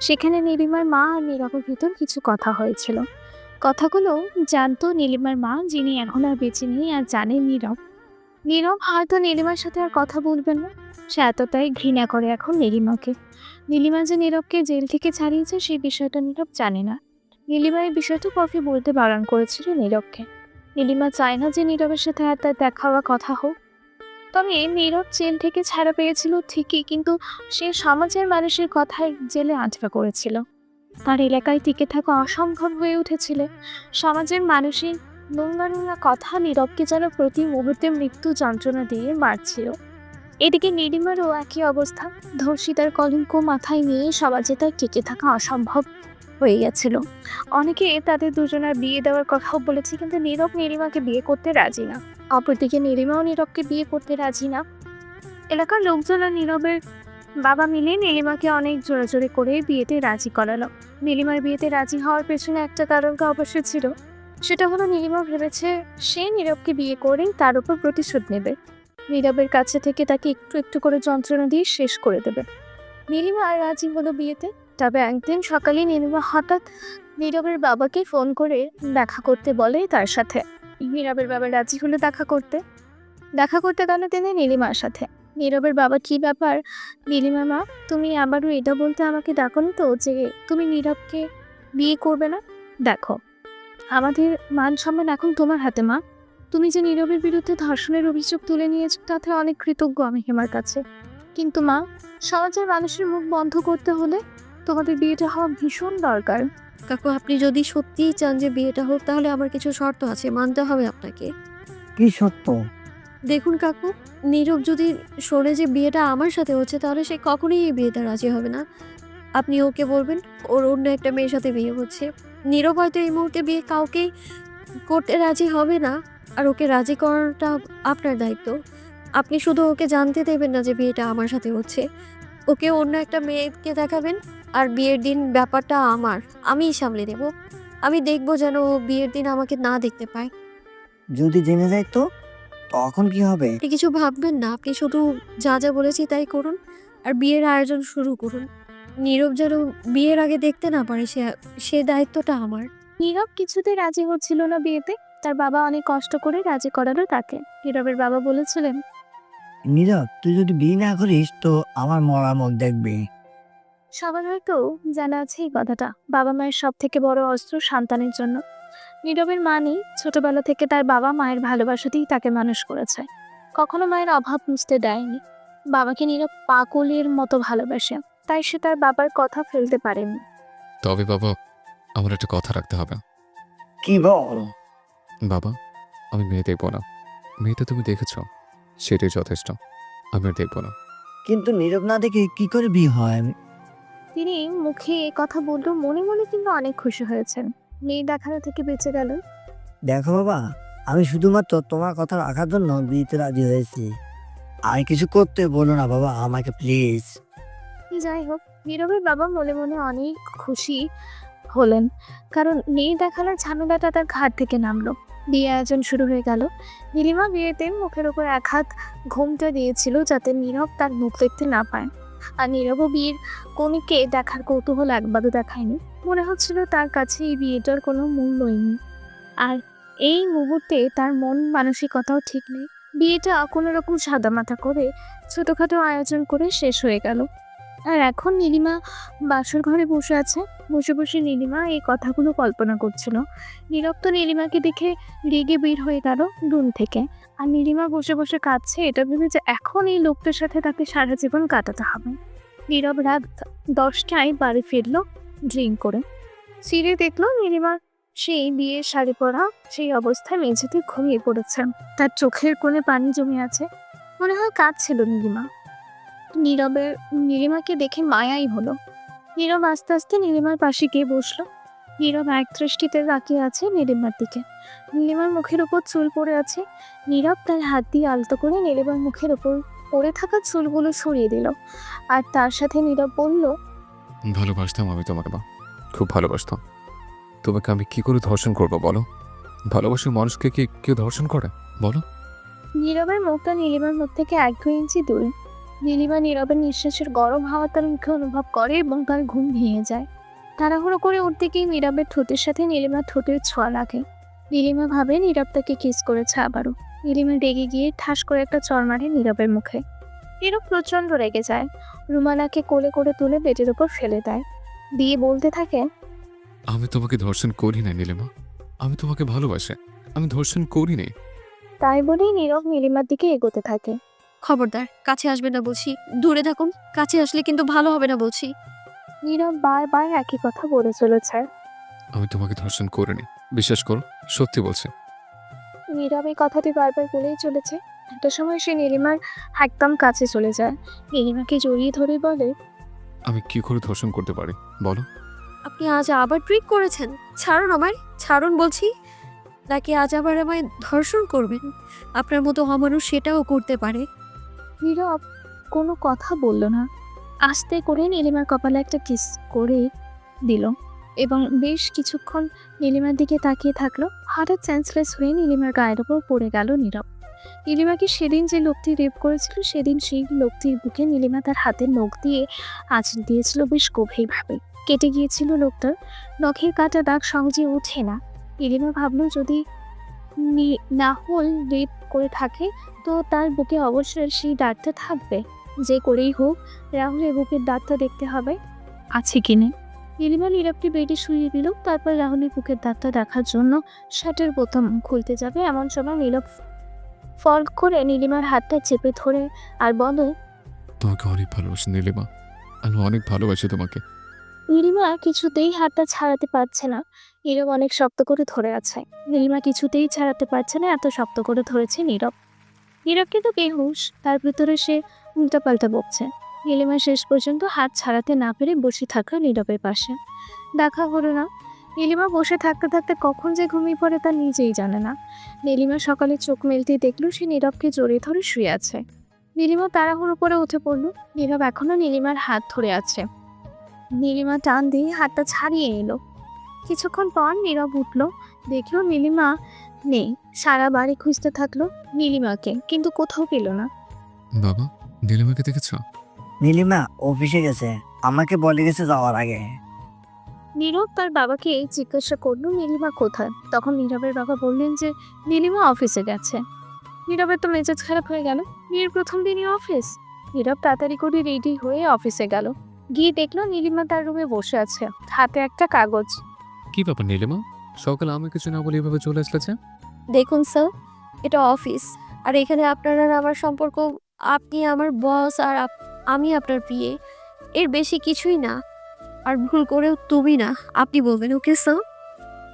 A: সেখানে নীলিমার মা আর নীরবের ভিতর কিছু কথা হয়েছিল। কথাগুলো জানতো নীলিমার মা, যিনি এখন আর বেঁচে নেই, আর জানে নীরব। নীরব হয়তো নীলিমার সাথে আর কথা বলবেন না। সে এতটাই ঘৃণা করে এখন নীলিমাকে। নীলিমা যে নীরবকে জেল থেকে ছাড়িয়েছে সেই বিষয়টা নীরব জানে না। নীলিমা এই বিষয়টা কফি বলতে বারণ করেছিল নীরবকে। নীলিমা চায় না যে নীরবের সাথে আর তার দেখা হওয়া কথা হোক। তবে নীরব জেল থেকে ছাড়া পেয়েছিল ঠিকই, কিন্তু সে সমাজের মানুষের কথায় জেলে আটকা করেছিল। তার এলাকায় টিকে থাকা অসম্ভব হয়ে উঠেছিল। সমাজের মানুষের নোংরা নোংরা কথা নীরবকে যেন প্রতি মুহূর্তে মৃত্যু যন্ত্রণা দিয়ে মারছিল। এদিকে নীলিমারও একই অবস্থা। ধর্ষিতার কলঙ্ক মাথায় নিয়ে সমাজে তার টিকে থাকা অসম্ভব হয়ে গেছিল। অনেকে তাদের দুজনের বিয়ে দেওয়ার কথাও বলেছে, কিন্তু নীরব নীলিমাকে বিয়ে করতে রাজি না। অপরদিকে নীলিমাও নীরবকে বিয়ে করতে রাজি না। এলাকার লোকজন আর নীরবের বাবা মিলে নীলিমাকে অনেক জোরাজোরি করে বিয়েতে রাজি করালো। নীলিমার বিয়েতে রাজি হওয়ার পেছনে একটা কারণ অবশ্যই ছিল। সেটা হলো নীলিমা ভেবেছে সে নীরবকে বিয়ে করে তার উপর প্রতিশোধ নেবে। নীরবের কাছে থেকে তাকে একটু একটু করে যন্ত্রণা দিয়ে শেষ করে দেবে। নীলিমা আর রাজি হলো বিয়েতে। তবে একদিন সকালে নীলিমা হঠাৎ নীরবের বাবাকে ফোন করে দেখা করতে বলে তার সাথে। নীরবের বাবা রাজি হলো দেখা করতে গেল তিনি নীলিমার সাথে। নীরবের বাবা, কি ব্যাপার নীলিমা মা, তুমি আবারও এটা বলতে আমাকে ডাকনি তো যে তুমি নীরবকে বিয়ে করবে না? দেখো, আমাদের মান সম্মান এখন তোমার হাতে মা। তুমি যে নীরবের বিরুদ্ধে ধর্ষণের অভিযোগ তুলে নিয়েছো তাতে অনেক কৃতজ্ঞ আমি হেমার কাছে। কিন্তু মা, সমাজের মানুষের মুখ বন্ধ করতে হলে তোমাদের বিয়েটা হওয়া ভীষণ দরকার।
C: কাকু, আপনি যদি সত্যিই চান যে বিয়েটা হোক তাহলে আমার কিছু শর্ত আছে, মানতে হবে আপনাকে।
G: কি সত্য?
C: দেখুন কাকু, নীরব যদি শোনে যে বিয়েটা আমার সাথে হচ্ছে তাহলে সে কখনোই এই বিয়েতে রাজি হবে না। আপনি ওকে বলবেন ওর অন্য একটা মেয়ের সাথে বিয়ে হচ্ছে। নীরব হয়তো এই মুহূর্তে বিয়ে কাউকেই করতে রাজি হবে না, আর ওকে রাজি করাটা আপনার দায়িত্ব। আপনি শুধু ওকে জানতে দেবেন না যে বিয়েটা আমার সাথে হচ্ছে। ওকে অন্য একটা মেয়েকে দেখাবেন, আর বিয়ের দিন ব্যাপারটা আমিই সামলে নেব। আমি দেখবো যেন ও বিয়ের দিন আমাকে না দেখতে পায়।
G: যদি জেনে যায় তো তখন কি হবে?
C: আপনি কিছু ভাববেন না, আপনি শুধু যা যা বলেছি তাই করুন, আর বিয়ের আয়োজন শুরু করুন। নীরব যেন বিয়ের আগে দেখতে না পারে, সে দায়িত্বটা আমার।
A: নীরব কিছুতে রাজি হচ্ছিল না বিয়েতে। তার বাবা অনেক কষ্ট করে রাজি করালো তাকে। নীরবের বাবা বলেছিলেন,
G: নীরব, তুই যদি বিয়ে না করিস তো আমার মরার মুখ দেখবি।
A: সবার হয়তো জানা আছে এই কথাটা। বাবা মায়ের সব থেকে বড় অস্ত্র সন্তানের জন্য। নীরবের মা নেই। ছোটবেলা থেকে তার বাবা মায়ের ভালোবাসাতেই তাকে মানুষ করেছে। কখনো মায়ের অভাব বুঝতে দেয়নি। বাবাকে নীরব পাগলের মতো ভালোবাসে, তাই সে তার বাবার কথা ফেলতে পারেনি।
B: তবে বাবা, আমার একটা কথা রাখতে হবে।
G: কি বল?
B: বাবা, আমি মেয়ে দেখবো না। মেয়েটা তুমি দেখেছ, সেটাই যথেষ্ট। আমি আর দেখবো না।
G: কিন্তু নীরব না দেখে কি করে বিয়ে হয়?
A: তিনি মুখে এ কথা বললেও মনে মনে কিন্তু অনেক খুশি হয়েছেন। মেয়ে দেখানো থেকে বেঁচে গেল।
G: দেখো বাবা, আমি শুধুমাত্র তোমার কথা রাখার জন্য বিয়েতে রাজি হয়েছি। আর কিছু করতে বলো না বাবা আমাকে, প্লিজ।
A: যাই হোক, নীরবের বাবা মনে মনে অনেক খুশি হলেন, কারণ মেয়ে দেখানোর ঝামেলাটা তার ঘাট থেকে নামলো। বিয়ে আয়োজন শুরু হয়ে গেল। নীলিমা বিয়েতে মুখের উপর এক হাত ঘোমটা দিয়েছিল যাতে নীরব তার মুখ দেখতে না পায়। আর নীরবও বিয়ের কনেকে দেখার কৌতূহল একবারও দেখায়নি। মনে হচ্ছিল তার কাছে এই বিয়েটার কোনো মূল্যই নেই। আর এই মুহূর্তে তার মন মানসিকতাও ঠিক নেই। বিয়েটা কোনো রকম সাদামাটা করে ছোটোখাটো আয়োজন করে শেষ হয়ে গেল। আর এখন নীলিমা বাসর ঘরে বসে আছে। বসে বসে নীলিমা এই কথাগুলো কল্পনা করছিল। নীরব তো নীলিমাকে দেখে রেগে বের হয়ে গেল রুম থেকে। আর নীলিমা বসে বসে কাঁদছে এটা ভেবে যে এখন এই লোকটার সাথে তাকে সারা জীবন কাটাতে হবে। নীরব রাত 10টায় বাড়ি ফিরলো ড্রিঙ্ক করে। ফিরে দেখলো নীলিমা সেই বিয়ের শাড়ি পরা সেই অবস্থায় মেঝেতে ঘুমিয়ে পড়েছে। তার চোখের কোণে পানি জমে আছে। মনে হয় কাঁদছিল নীলিমা। নীরবের নীলিমাকে দেখে মায়াই হলো। নীরব আস্তে আস্তে নীলিমার পাশে গিয়ে বসলো। নীরব এক দৃষ্টিতে তাকিয়ে আছে নীলিমার দিকে। নীলিমার মুখের উপর চুল পড়ে আছে। নীরব তার হাত দিয়ে আলতো করে নীলিমার মুখের উপর পড়ে থাকা চুলগুলো সরিয়ে দিল। আর তার সাথে নীরব বলল,
B: ভালোবাসতাম আমি তোমাকে মা, খুব ভালোবাসতাম। তোমাকে আমি কি করে ধর্ষণ করবো বলো? ভালোবাসার মানুষকে কি কেউ ধর্ষণ করে বলো?
A: নীরবের মুখটা নীলিমার মুখ থেকে 1-2 ইঞ্চি দূরে। নীলিমা নীরবের নিঃশ্বাসের গরম হাওয়া তার মুখে অনুভব করে এবং তার ঘুম ভেঙে যায়। তাড়াহুড়ো করে উঠতে গিয়ে নীরবের ঠোঁটের সাথে নীলিমার ঠোঁটের ছোঁয়া লাগে। নীলিমা ভাবে নীরব তাকে কিস করেছে আবারও। নীলিমা রেগে গিয়ে ঠাস করে একটা চড় মারে নীরবের মুখে। নীরব প্রচণ্ড রেগে যায়। রুমানাকে কোলে করে তুলে বেডের উপর ফেলে দেয়, দিয়ে বলতে থাকে,
B: আমি তোমাকে ধর্ষণ করি না নীলিমা, আমি তোমাকে ভালোবাসি, আমি ধর্ষণ করি নাই।
A: তাই বলেই নীরব নীলিমার দিকে এগোতে থাকে।
C: খবরদার, কাছে আসবে না বলছি। দূরে থাকুন, কাছে আসলে কিন্তু ভালো হবে না বলছি।
A: নীরব বারবার একই কথা বলে চলেছে।
B: আমি তোমাকে ধর্ষণ করিনি, বিশ্বাস করো, সত্যি বলছি।
A: নীরব এই কথাটি বারবার বলেই চলেছে। একটা সময় সে নীলিমার একদম কাছে চলে যায়। নীলিমাকে জড়িয়ে ধরে বলে,
B: আমি কি করে ধর্ষণ করতে পারি বলো?
C: আপনি আজ আবার ট্রিক করেছেন। ছাড়ুন আমায়, ছাড়ুন বলছি। নাকি আজ আবার আমায় ধর্ষণ করবেন? আপনার মতো অমানুষ সেটাও করতে পারে।
A: নীরব কোনো কথা বলল না। আস্তে করে নীলিমার কপালে একটা কিস করে দিল এবং বেশ কিছুক্ষণ নীলিমার দিকে তাকিয়ে থাকলো। হঠাৎ সেন্সলেস হয়ে নীলিমার গায়ের ওপর পড়ে গেল নীরব। নীলিমাকে সেদিন যে লোকটি রেপ করেছিল সেদিন সেই লোকটির বুকে নীলিমা তার হাতের নখ দিয়ে আঁচড় দিয়েছিল বেশ গভীরভাবে। কেটে গিয়েছিল লোকটার। নখের কাটা দাগ সহজে ওঠে না। নীলিমা ভাবলো যদি রাহুল রেপ করে থাকে তো তার বুকে অবশ্যই সেই দাগটা থাকবে। যে করেই হোক রাহুলের বুকের দাগটা দেখতে হবে আছে কিনে। নীলিমা নীরবকে বেডে শুইয়ে দিল। তারপর রাহুলের বুকের দাগটা দেখার জন্য শার্টের বোতাম খুলতে যাবে, এমন সময় নীরব ফল করে নীলিমার হাতটা চেপে ধরে আর বলে,
B: তোমাকে অনেক ভালোবাসি নীলিমা, আমি অনেক ভালোবাসি তোমাকে।
A: নীলিমা কিছুতেই হাতটা ছাড়াতে পারছে না। নীরব অনেক শক্ত করে ধরে আছে। নীলিমা কিছুতেই ছাড়াতে পারছে না, এত শক্ত করে ধরেছে নীরব। নীরব কিন্তু বেহুশ, তার ভিতরে সে উল্টাপাল্টা বকছে। নীলিমা শেষ পর্যন্ত হাত ছাড়াতে না পেরে বসে থাকলো নীরবের পাশে। দেখা হলো না। নীলিমা বসে থাকতে থাকতে কখন যে ঘুমিয়ে পড়ে তা নিজেই জানে না। নীলিমা সকালে চোখ মেলতেই দেখলো সে নীরবকে জড়িয়ে ধরে শুয়ে আছে। নীলিমা তাড়াহুড়ো করে উঠে পড়লো। নীরব এখনো নীলিমার হাত ধরে আছে। নীলিমা টান দিয়ে হাতটা ছাড়িয়ে এলো। কিছুক্ষণ পর নীরব উঠলো, দেখলো নীলিমা নেই। সারা বাড়ি খুঁজতে থাকলো নীলিমাকে, কিন্তু কোথাও পেল না।
B: বাবা, নীলিমাকে দেখেছ?
G: নীলিমা অফিসে গেছে, আমাকে বলে গেছে যাওয়ার আগে।
A: নীরব তার বাবাকে জিজ্ঞাসা করলো নীলিমা কোথায়। তখন নীরবের বাবা বললেন যে নীলিমা অফিসে গেছে। নীরবের তো মেজাজ খারাপ হয়ে গেল। বিয়ের প্রথম দিনই অফিস। নীরব তাড়াতাড়ি করে রেডি হয়ে অফিসে গেল। গিয়ে দেখলো নীলিমা তার রুমে বসে আছে, হাতে একটা কাগজ।
B: কি ব্যাপার নীলিমা, সকালে আমি কিছু না বলে এভাবে চলে আসলে যে?
C: দেখুন স্যার, এটা অফিস, আর এখানে আপনার আর আমার সম্পর্ক। আপনি আমার বস আর আমি আপনার প্রিয়ে, এর বেশি কিছুই না। আর ভুল করেও তুমি না, আপনি বলবেন। Okay sir?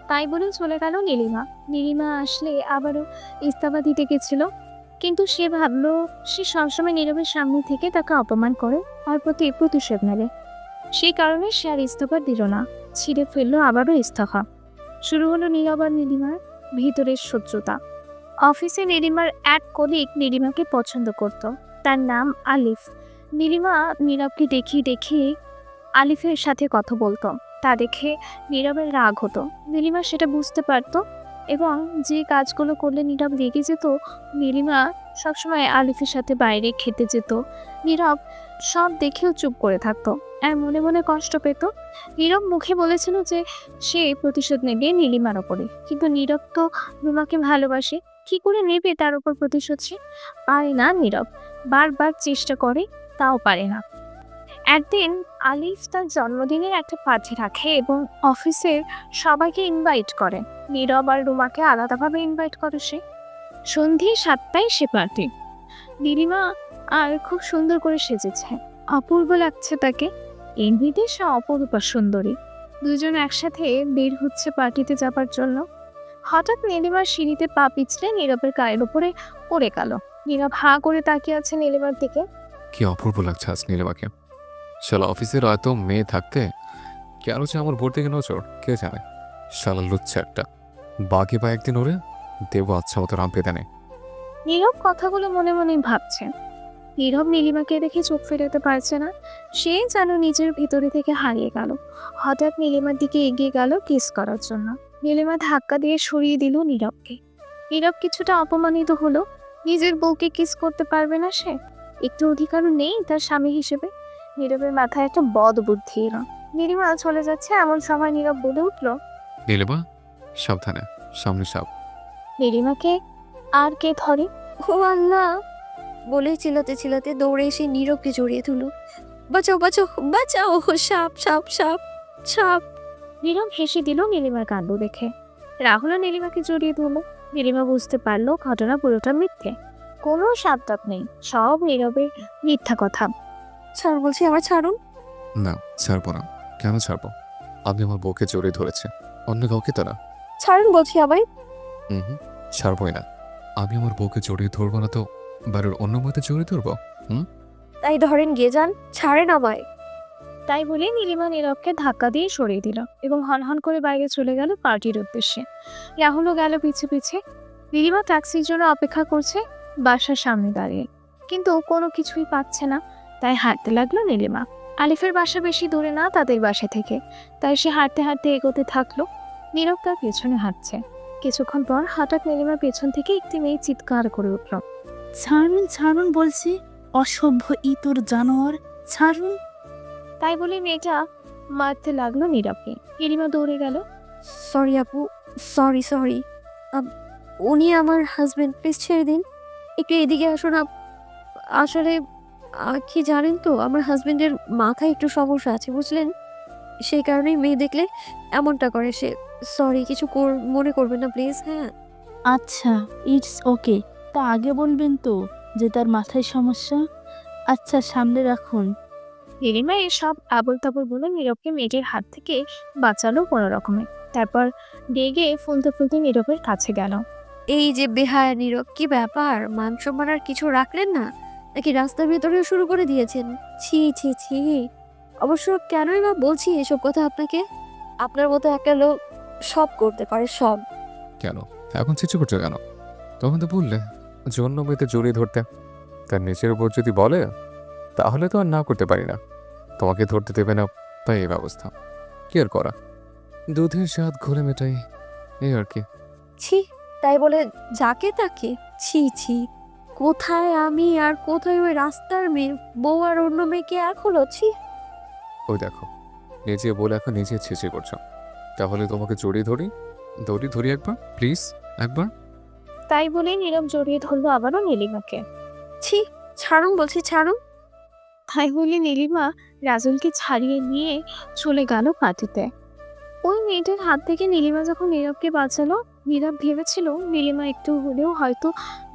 A: তাই বলে চলে গেল নীলিমা। নীলিমা আসলে আবারও ইস্তফা দিতে গেছিল, কিন্তু সে ভাবলো সে সবসময় নীরবের সামনে থেকে তাকে অপমান করে আর প্রতি প্রতিশোধ নেবে। সেই কারণে সে আর ইস্তফা দিল না, ছিঁড়ে ফেললো আবারও ইস্তফা। শুরু হলো নীরব আর নীলিমার ভিতরের শত্রুতা। অফিসে নীলিমার এক কলিগ নীলিমাকে পছন্দ করত, তার নাম আলিফ। নীলিমা নীরবকে দেখি আলিফের সাথে কথা বলতো। তা দেখে নীরবের রাগ হতো। নীলিমা সেটা বুঝতে পারতো এবং যে কাজগুলো করলে নীরব রেগে যেত, নীলিমা সবসময় আলিফের সাথে বাইরে খেতে যেত। নীরব সব দেখেও চুপ করে থাকতো আর মনে মনে কষ্ট পেত। নীরব মুখে বলেছিল যে সে প্রতিশোধ নেবে নীলিমার ওপরে, কিন্তু নীরব তো রুমাকে ভালোবাসে, কি করে নেবে তার উপর প্রতিশোধ? সে পারে না। নীরব বারবার চেষ্টা করে, তাও পারে না। একদিন আলিফ তার জন্মদিনের একটা পার্টি রাখে এবং অফিসের সবাইকে ইনভাইট করে। নীরব আর রুমাকে আলাদাভাবে ইনভাইট করে সে। সন্ধে 7টায় সে পার্টি। নীলিমা আর খুব সুন্দর করে সেজেছে, অপূর্ব লাগছে তাকে। এমনিতে সে অপরূপা সুন্দরী। দুজন একসাথে বের হচ্ছে পার্টিতে যাবার জন্য। হঠাৎ নীলিমার সিঁড়িতে পা পিছলে নীরবের গায়ের উপরে পড়ে গেল। নীরব হাঁ করে তাকিয়ে আছে নীলিমার দিকে।
B: কি অপূর্ব লাগছে আজ নীলিমাকে। শালা অফিসের এত মেয়ে থাকতে কেন যে আমার বোর দিকে নজর কে জানে। শালা লুচ্ছে একটা। বাকি বা একদিন ওরে দেবো আচ্ছা মতো রাম পেদানে।
A: নীরব কথাগুলো মনে মনে ভাবছে। নীরব নীলিমাকে দেখে চোখ ফেরাতে পারছে না। সে যেন নিজের ভিতরে থেকে হারিয়ে গেল। হঠাৎ নীলিমার দিকে এগিয়ে গেল কিস করার জন্য। নীলিমা ধাক্কা দিয়ে সরিয়ে দিল নীরবকে। নীরব কিছুটা অপমানিত হলো। নিজের বউকে কিস করতে পারবে না সে? একটু অধিকারও নেই তার স্বামী হিসেবে? নীরবের মাথায় একটা বদ বুদ্ধি এলো। নীলিমা চলে যাচ্ছে এমন সময় নীরব বলে উঠল,
B: নীলিমা সাবধানে, সামনে সাপ।
A: নীলিমাকে আর কে ধরে?
C: ও আল্লাহ বলে চিল্লাতে চিল্লাতে দৌড়ে এসে নীরবকে জড়িয়ে ধরল। বাঁচাও বাঁচাও বাঁচাও, সাপ সাপ সাপ সাপ।
A: নীরব হেসে দিল নীলিমার কাণ্ড দেখে। রাহুলও নীলিমাকে জড়িয়ে ধরল। নীলিমা বুঝতে পারলো ঘটনা পুরোটা মিথ্যে, কোনো সাবটাপ নেই, সব নীরবের মিথ্যা কথা।
C: ছাড়ুন বলছি, আমার ছাড়ুন।
B: না ছাড়বো না। কেন ছাড়বো? আপনি আমার বউকে জড়িয়ে ধরেছে, অন্য কাউকে তো না।
C: ছাড়ুন বলছি আমায়।
B: হুম, ছাড়বই না। আমি আমার বউকে জড়িয়ে ধরবো না তো বাড়ির অন্য মেয়েতে জড়িয়ে ধরবো?
C: তাই ধরেন গিয়ে যান, ছাড়েন আমায়।
A: তাই বলে নীলিমা নীরবকে ধাক্কা দিয়ে সরিয়ে দিল এবং হনহন করে বাইরে চলে গেল পার্টির উদ্দেশ্যে। রাহুলও গেল পিছে পিছে। নীলিমা ট্যাক্সির জন্য অপেক্ষা করছে বাসার সামনে দাঁড়িয়ে, কিন্তু কোনো কিছুই পাচ্ছে না। তাই হাঁটতে লাগলো নীলিমা। আলিফের বাসা বেশি দূরে না তাদের বাসা থেকে, তাই সে হাঁটতে হাঁটতে এগোতে থাকলো। নীরব তার পেছনে হাঁটছে। কিছুক্ষণ পর হঠাৎ নীলিমার পেছন থেকে একটি মেয়ে চিৎকার করে উঠল,
E: ছাড়ুন ছাড়ুন বলছি, অসভ্য ইতর জানোয়ার, ছাড়ুন।
A: তাই বলে মেয়েটা মারতে লাগলো নীরবকে। নীলিমা দৌড়ে গেল।
C: সরি আপু, সরি সরি। উনি আমার হাজবেন্ড, প্লিজ ছেড়ে দিন। একটু এদিকে আসুন। আসলে কি জানেন তো, আমার হাজবেন্ডের মাথায় একটু সমস্যা আছে বুঝলেন, সেই কারণেই মেয়ে দেখলে এমনটা করে সে। সরি, কিছু মনে করবেন না প্লিজ। হ্যাঁ
E: আচ্ছা, ইটস ওকে। তা আগে বলবেন তো যে তার মাথায় সমস্যা। আচ্ছা, সামনে রাখুন।
A: নীলিমা এসব আবল তাবল বলে নীরবকে মেয়েটির হাত থেকে বাঁচালো কোনো রকমে। তারপর রেগে ফুলতে ফুলতে নীরবের কাছে গেল।
C: এই যে বেহায়া নীরব, কি ব্যাপার? মান সম্মান আর কিছু রাখলেন না নাকি রাস্তার ভেতরেও শুরু করে দিয়েছেন? ছি ছি ছি। অবশ্য কেনই বা বলছি এসব কথা আপনাকে? আপনার মতো একটা লোক সব করতে পারে, সব।
B: কেন এখন চিচু করছো কেন? তখন তো বললে জন্য মেয়েতে জড়িয়ে ধরতে। তার নিজের উপর যদি বলে তাহলে তো আর না করতে পারি না। তোমাকে ধরতে দেবে না, তাই এই ব্যবস্থা। কি আর করা, দুধের স্বাদ ঘোলে মেটাই, এই আর কি।
C: ছি, তাই বলে যাকে তাকে? ছি ছি। কোথায় আমি আর কোথায় ওই রাস্তার মেয়ে? বউ আর অন্য মেয়েকে এক হলো? ছি।
B: ওই দেখো, নিজে বলে এখন নিজে ছিচি করছো। তাহলে তোমাকে জড়িয়ে ধরি, ধরি একবার প্লিজ, একবার।
A: তাই বলে নীরব জড়িয়ে ধরলো আবারও নীলিমাকে।
C: ছি, ছাড়ুন বলছি, ছাড়ুন।
A: তাই বলে নীলিমা রাজুলকে ছাড়িয়ে নিয়ে চলে গেল পার্টিতে। ওই মেয়েটার হাত থেকে নীলিমা যখন নীরবকে বাঁচালো, নীরব ভেবেছিল নীলিমা একটু হলেও হয়তো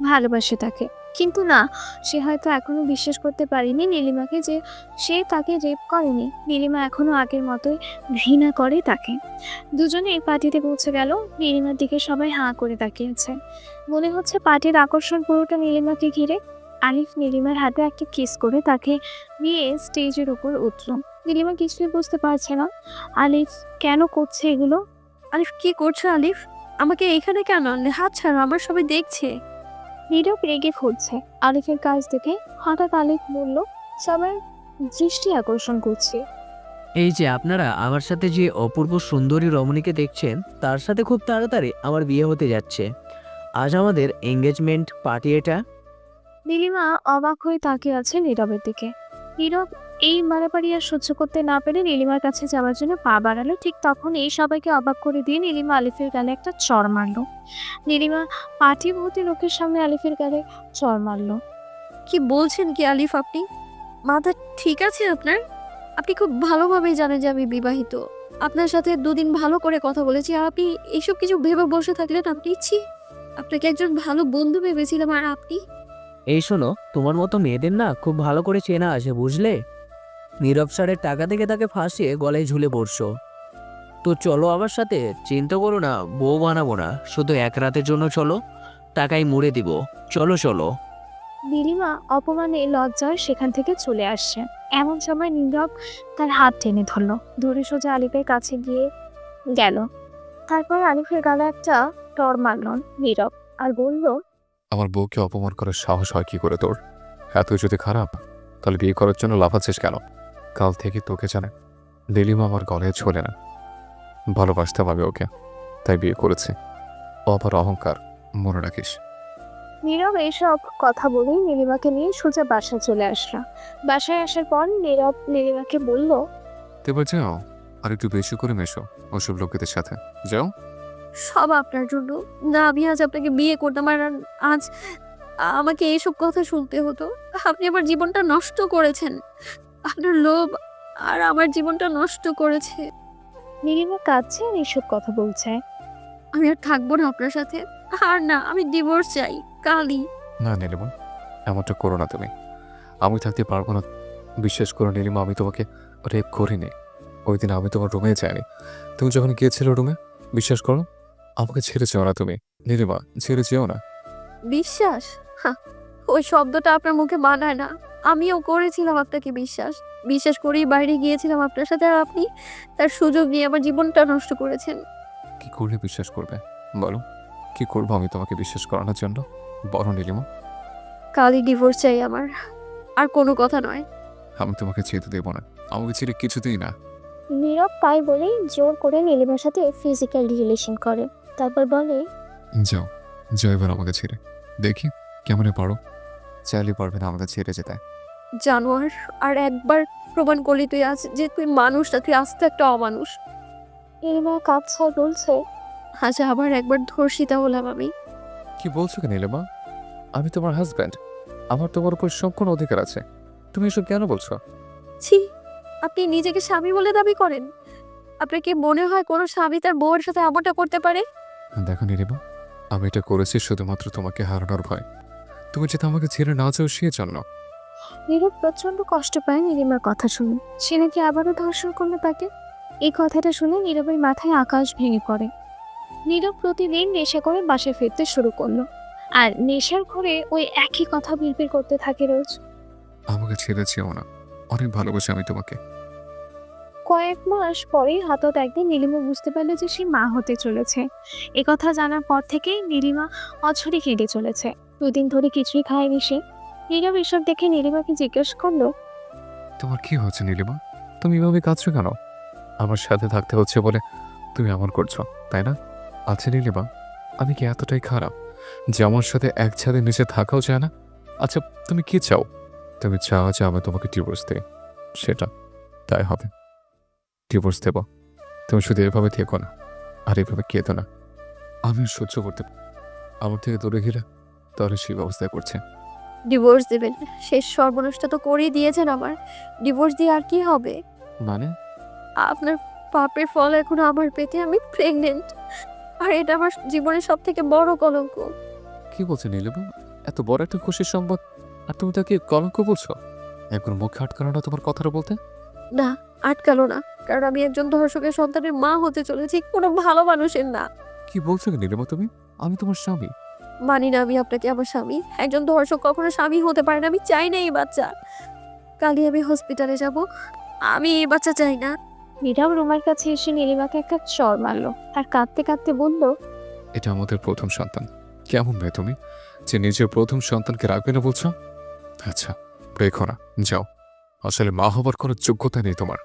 A: ভালোবাসে তাকে, কিন্তু না, সে হয়তো এখনো বিশ্বাস করতে পারেনি নীলিমাকে যে সে তাকে রেপ করেনি। নীলিমা এখনো আগের মতোই ঘৃণা করে তাকে। দুজনে এই পার্টিতে পৌঁছে গেল। নীলিমার দিকে সবাই হাঁ করে তাকিয়েছে। মনে হচ্ছে পার্টির আকর্ষণ পুরোটা নীলিমাকে ঘিরে। আলিফ নীলিমার হাতে একটা কিস করে তাকে নিয়ে স্টেজের উপর উঠল। নীলিমা কিছুই বুঝতে পারছে না আলিফ কেন করছে এগুলো।
C: আলিফ, কি করছো আলিফ? আমাকে এখানে কেন আনলে? হাত ছাড়ো, আমার সবাই দেখছে।
A: নীরব রেগে ফুটছে আলিফের কাজ দেখে। হঠাৎ আলিফ বলল, সবার দৃষ্টি আকর্ষণ করছে।
H: এই যে আপনারা আমার সাথে যে অপূর্ব সুন্দরী রমণীকে দেখছেন, তার সাথে খুব তাড়াতাড়ি আমার বিয়ে হতে যাচ্ছে। আজ আমাদের এঙ্গেজমেন্ট পার্টি এটা।
A: নীলিমা অবাক হয়ে তাকিয়ে আছে নীরবের দিকে। নীরব এই মারামারি আর সহ্য করতে না পেরে নীলিমার কাছে যাওয়ার জন্য পা বাড়ালো। ঠিক তখন এই সবাইকে অবাক করে দিয়ে নীলিমা আলিফের গালে একটা চড় মারলো। নীলিমা পার্টি ভর্তি লোকের সামনে আলিফের গালে চড় মারলো।
C: কি বলছেন কি আলিফ আপনি? মাথা ঠিক আছে আপনার? আপনি খুব ভালোভাবেই জানেন যে আমি বিবাহিত। আপনার সাথে দুদিন ভালো করে কথা বলেছি আর আপনি এইসব কিছু ভেবে বসে থাকলেন? আপনি ছি। আপনাকে একজন ভালো বন্ধু ভেবেছিলাম আর আপনি।
H: এই শোনো, তোমার মতো মেয়েদের না খুব ভালো করে চেনা আছে বুঝলে। নীরব স্যারের টাকা থেকে তাকে ফাঁসিয়ে গলায় ঝুলে পড়ছো। তো চলো আমার সাথে, চিন্তা করো না, বউ বানাবো না, শুধু এক রাতের জন্য চলো, টাকাই মুড়ে দিব। চলো চলো।
A: নীলিমা অপমানে লজ্জায় সেখান থেকে চলে আসছে। এমন সময় নীরব তার হাত টেনে ধরলো, ধরে সোজা আলিফের কাছে গিয়ে গেল। তারপর আলিফের গালে একটা টর মারল নীরব আর বলল,
B: আমার বউকে অপমান করার সাহস হয় কি করে তোর? এত যদি খারাপ, তাহলে বিয়ে করার জন্য লাফাচ্ছিস কেন? কাল থেকে তোকে জানে নীলিমা আমার গলায় ছোলে না। ভালোবাসতাম আমি ওকে, তাই বিয়ে করেছি। ও আবার অহংকার, মনে রাখিস।
A: নীরব এসব কথা বলেই নীলিমাকে নিয়ে সোজা বাসায় চলে আসলো। বাসায় আসার পর নীরব নীলিমাকে বলল,
B: তো এবার যাও, আর একটু বেশি করে মেশো ওসব লোকেদের সাথে। যাও।
C: সব আপনার জন্য। না আমি আজ আপনাকে বিয়ে করতাম আর আজ আমাকে এইসব কথা শুনতে হতো। আপনি আমার জীবনটা নষ্ট করেছেন। আপনার লোভ আর আমার জীবনটা নষ্ট করেছে।
A: নীলিমা কাঁদছে আর এসব কথা বলছে।
C: আমি আর থাকবো না আপনার সাথে। আর না, আমি ডিভোর্স চাই কালই।
B: না নীলিমা, এমনটা করো না তুমি। আমি থাকতে পারবো না। বিশ্বাস করো নীলিমা, আমি তোমাকে রেপ করিনি। ওই দিন আমি তোমার রুমে যাইনি। তুমি যখন গিয়েছিলে রুমে, বিশ্বাস করো, আমাকে ছেড়ে যেও না তুমি। নীলিমা, ছেড়ে যেও না।
C: বিশ্বাস? হা, ওই শব্দটা আপনার মুখে মানায় না। আমিও করেছিলাম আপনাকে বিশ্বাস। বিশ্বাস করেই বাইরে গিয়েছিলাম আপনার সাথে, আর আপনি তার সুযোগ নিয়ে আমার জীবনটা নষ্ট করেছেন।
B: কি করলে বিশ্বাস করবে বলো? কি করবো আমি তোমাকে বিশ্বাস করানোর জন্য? বলো নীলিমা।
C: কালই ডিভোর্স চাই আমার, আর কোনো কথা নয়।
B: আমি তোমাকে যেতে দেবো না। আমাকে ছেড়ে কিছুতেই না।
A: নীরব তাই বলেই জোর করে নীলিমার সাথে ফিজিক্যাল রিলেশন করে। তারপর বলে,
B: যাও, যাও এবার আমাকে ছেড়ে। দেখি কেমনে পারো। চাইলে পারবে না আমাকে ছেড়ে যেতে।
C: জানোয়ার, আর একবার প্রমাণ করলি তুই আজ যে তুই মানুষ না, তুই আস্তে একটা অমানুষ।
A: নীলিমা কাঁদছে আর বলছে,
C: আজ আবার একবার ধর্ষিতা হলাম আমি।
B: কি বলছো কি নীলিমা? আমি তোমার হাজব্যান্ড, আমার তোমার উপর সম্পূর্ণ অধিকার আছে। তুমি এসব কেন বলছো?
C: ছি, আপনি নিজেকে স্বামী বলে দাবি করেন? আপনার কি মনে হয় কোনো স্বামী তার বউয়ের সাথে এমনটা করতে পারে?
B: দেখো নীলিমা, আমি এটা করেছি শুধুমাত্র তোমাকে হারানোর ভয়। তুমি যেটা আমাকে ছেড়ে না চাও সে জন্য।
A: নীরব প্রচন্ড কষ্ট পায় নীলিমার কথা শুনে। সে নাকি আবারও ধর্ষণ করলো তাকে। এই কথাটা শুনে নীরবের মাথায় আকাশ ভেঙে পড়ে। নীরব প্রতিদিন নেশা করে বাসায় ফিরতে শুরু করলো, আর নেশার ঘরে ওই একই কথা বিড়বিড় করতে থাকে রোজ।
B: আমাকে ছেড়ে যেও না, অনেক ভালোবাসি আমি তোমাকে।
A: কয়েক মাস পরেই হঠাৎ একদিন নীলিমা বুঝতে পারলো যে সে মা হতে চলেছে। এ কথা জানার পর থেকেই নীলিমা অঝরে কেঁদে চলেছে। দুদিন ধরে কিছুই খায়নি সে। নীরব এসব দেখে নীলিমাকে জিজ্ঞেস করলো,
B: তোমার কি হচ্ছে নীলিমা? তুমি এভাবে কাঁদছো কেন? আমার সাথে থাকতে হচ্ছে বলে তুমি এমন করছো, তাই না? আচ্ছা নীলিমা, আমি কি এতটাই খারাপ যে আমার সাথে এক ছাদের নিচে থাকাও যায় না? আচ্ছা তুমি কি চাও? তুমি চাও যে আমি তোমাকে ডিভোর্স দিই, সেটা তাই হবে। ডিভোর্স দেব। তুমি শুধু এভাবে থেকো না, আর এভাবে কেঁদো না। আমি সহ্য করতে আমার থেকে দূরে গেলে তাহলে সেই ব্যবস্থা করছে।
C: ডিভোর্স দেবেন? শেষ সর্বনাশটা তো করেই দিয়েছেন আমার। ডিভোর্স দিয়ে আর কি হবে?
B: মানে?
C: আপনার পাপের ফল এখন আমার পেটে। আমি প্রেগনেন্ট, আর এটা আমার জীবনের সব থেকে বড় কলঙ্ক।
B: কি বলছো নীলিমা? এত বড় একটা খুশির সংবাদ, আর তুমি তাকে কলঙ্ক বলছো? একবার মুখে আটকানো না তোমার কথাটা বলতে?
C: না, আটকালো না, কারণ আমি একজন ধর্ষকের সন্তানের মা হতে চলেছি, কোনো ভালো মানুষের না।
B: কি বলছো কি নীলিমা তুমি? আমি তোমার স্বামী।
C: মানি না আমি আপনাকে আমার স্বামী। একজন ধর্ষক কখনো স্বামী হতে পারে না। আমি চাই না এই বাচ্চা। কালই আমি হসপিটালে যাব। আমি এই বাচ্চা চাই না।
A: নীরব রুমার কাছে এসে নীলিমাকে একটা চড় মারলো আর কাঁদতে কাঁদতে বলল,
B: এটা আমাদের প্রথম সন্তান। কেমন মেয়ে তুমি যে নিজের প্রথম সন্তানকে রাখবে না বলছো? আচ্ছা, রেখো না, যাও। আসলে মা হবার কোনো যোগ্যতা নেই তোমার।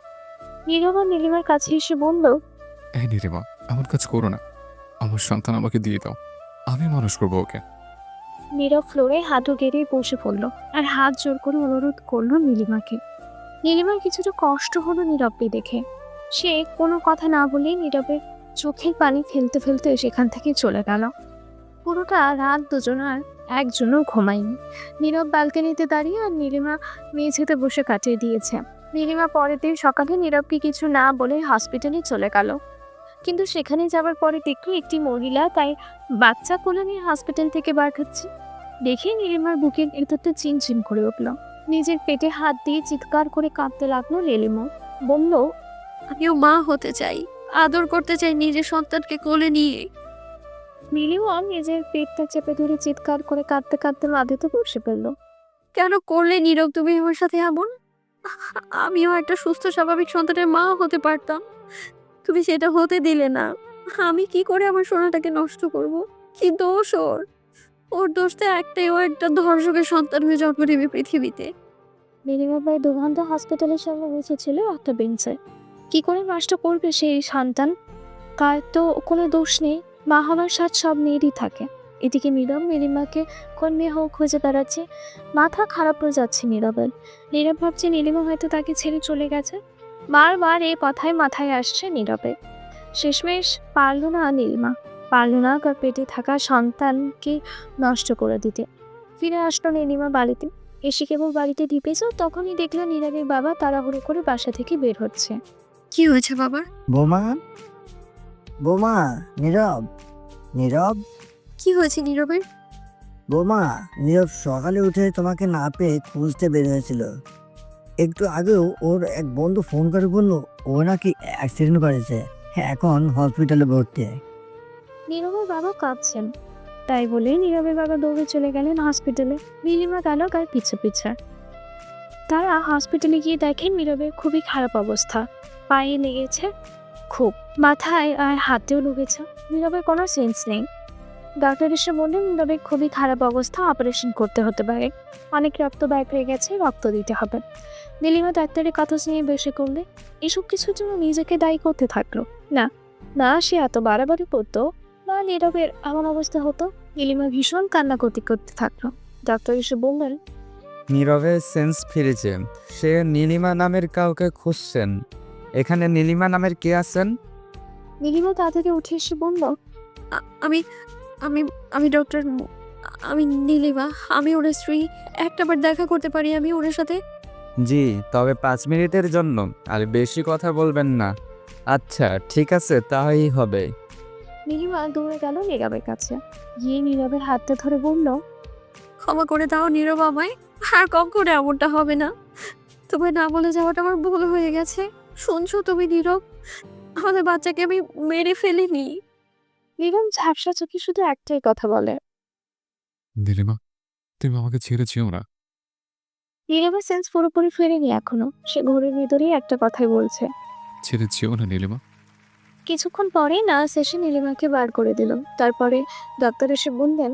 A: নীরব আর নীলিমার কাছে এসে বলল,
B: এই নীলিমা, এমন কাজ করো না। আমার সন্তান আমাকে দিয়ে দাও, আমি মানুষ করবো ওকে।
A: নীরব ফ্লোরে হাঁটু গেড়ে বসে পড়লো আর হাত জোর করে অনুরোধ করলো নীলিমাকে। নীলিমার কিছুটা কষ্ট হলো নীরবকে দেখে। সে কোনো কথা না বলেই নীরবের চোখের পানি ফেলতে ফেলতে সেখান থেকে চলে গেল। পুরোটা রাত দুজনার একজনও ঘুমায়নি। নীরব ব্যালকনিতে দাঁড়িয়ে আর নীলিমা মেঝেতে বসে কাটিয়ে দিয়েছে। নীলিমা পরের দিন সকালে নীরবকে কিছু না বলে হসপিটালে চলে গেল। কিন্তু সেখানে যাবার পরে দেখলো একটি মহিলা তাই বাচ্চা কোলে নিয়ে হসপিটাল থেকে বার খাচ্ছে। দেখে নীলিমার বুকের ভেতরটা চিনচিন করে উঠল। নিজের পেটে হাত দিয়ে চিৎকার করে কাঁদতে লাগলো নীলিমা। বলল,
C: আমিও মা হতে চাই, আদর করতে চাই নিজের সন্তানকে কোলে নিয়ে।
A: নীলিমা নিজের পেটটা চেপে ধরে চিৎকার করে কাঁদতে কাঁদতে মাটিতে বসে পড়ল।
C: কেন করলে নীরব তুমি আমার সাথে এমন? আমিও একটা সুস্থ স্বাভাবিক সন্তানের মা হতে পারতাম, তুমি সেটা হতে দিলে না। আমি কি করে আমার সোনাটাকে নষ্ট করব? কি দোষ ওর? ওর দোষ তো একটাই, ও একটা ধর্ষকের সন্তান হয়ে জন্ম নেবে পৃথিবীতে।
A: নীলিমা প্রায় 2 ঘন্টা হসপিটালের সামনে বসেছিল একটা বেঞ্চে। কি করে নষ্ট করবে সেই সন্তান? কার তো কোনো দোষ নেই, মা হওয়ার স্বাদ সব মেয়েরই থাকে। এদিকে নীরব নীলিমাকে কোন মেয়ে হোক খুঁজে বেড়াচ্ছে। মাথা খারাপ হয়ে যাচ্ছে নীরবের। নীরব ভাবছে নীলিমা হয়তো তাকে ছেড়ে চলে গেছে। বারবার এই কথাই মাথায় আসছে নীরবের। শেষমেশ পারল না নীলিমা, পারল না তার পেটে থাকা সন্তানকে নষ্ট করে দিতে। ফিরে আসলো নীলিমা বাড়িতে। এসে কেবল বাড়িতে ঢুকেছ তখনই দেখলো নীরবের বাবা তাড়াহুড়ো করে বাসা থেকে বের হচ্ছে।
C: কি হয়েছে বাবা?
G: বোমা, বোমা, নীরব, নীরব,
C: কি হয়েছে নীরবের?
G: বোমা, নীরব সকালে উঠে তোমাকে না পেয়ে খুঁজতে বের হয়েছিল। একটু আগেও ওর এক বন্ধু ফোন করে বললো ও নাকি অ্যাক্সিডেন্ট করেছে, এখন হসপিটালে ভর্তি।
A: নীরবের বাবা কাঁদছেন, তাই বলে নীরবের বাবা দৌড়ে চলে গেলেন হসপিটালে। নীলিমা গেল তার পিছে পিছে। তারা হসপিটালে গিয়ে দেখেন নীরবের খুবই খারাপ অবস্থা। পায়ে লেগেছে খুব, মাথায় আর হাতেও লেগেছে। নীরবের কোনো সেন্স নেই। ডাক্তার এসে বললেন নীরবের খুবই খারাপ অবস্থা, অপারেশন করতে হতে পারে। অনেক রক্ত ব্যয় হয়ে গেছে, রক্ত দিতে হবে। নীলিমা ডাক্তারের কথা শুনে বসে করলে এসব কিছুর জন্য নিজেকে দায়ী করতে থাকলো। না না, সে এত বাড়াবাড়ি করতো না, নীরবের এমন অবস্থা হতো। নীলিমা ভীষণ কান্নাকাটি করতে থাকলো। ডাক্তার এসে বললেন
I: নীরবের সেন্স ফিরেছে, সে নীলিমা নামের কাউকে খুঁজছেন। এখানে নীলিমা নামের কে আছেন?
A: নীলিমা তাড়াতাড়ি উঠে এসে বলল
C: আমি আমি আমি ডক্টর, আমি নীলিমা, আমি ওর স্ত্রী। একটাবার দেখা করতে পারি আমি ওর সাথে?
I: জি, তবে 5 মিনিটের জন্য, আর বেশি কথা বলবেন না। আচ্ছা ঠিক আছে, তাই হবে।
A: নীলিমা দৌড়ে গেল নীরবের কাছে, গিয়ে নীরবের হাতটা ধরে বলল
C: ক্ষমা করে দাও নীরব আমায়, আর কখনো এমনটা হবে না। তোমায় না বলে যাওয়াটা আমার ভুল হয়ে গেছে। শুনছো তুমি নীরব, আমাদের বাচ্চাকে আমি মেরে ফেলিনি।
A: নীরব ঝাপসা চোখে শুধু একটাই কথা বলে।
B: নীলিমা, তুমি আমাকে ছেড়ে যেও না।
A: নীরবের সেন্স পুরোপুরি ফেরেনি এখনো, সে ঘরের ভিতরেই একটা কথাই বলছে।
B: ছেড়ে যেও না নীলিমা।
A: কিছুক্ষণ পরে নার্স এসে নীলিমাকে বার করে দিল। তারপরে ডাক্তার এসে বললেন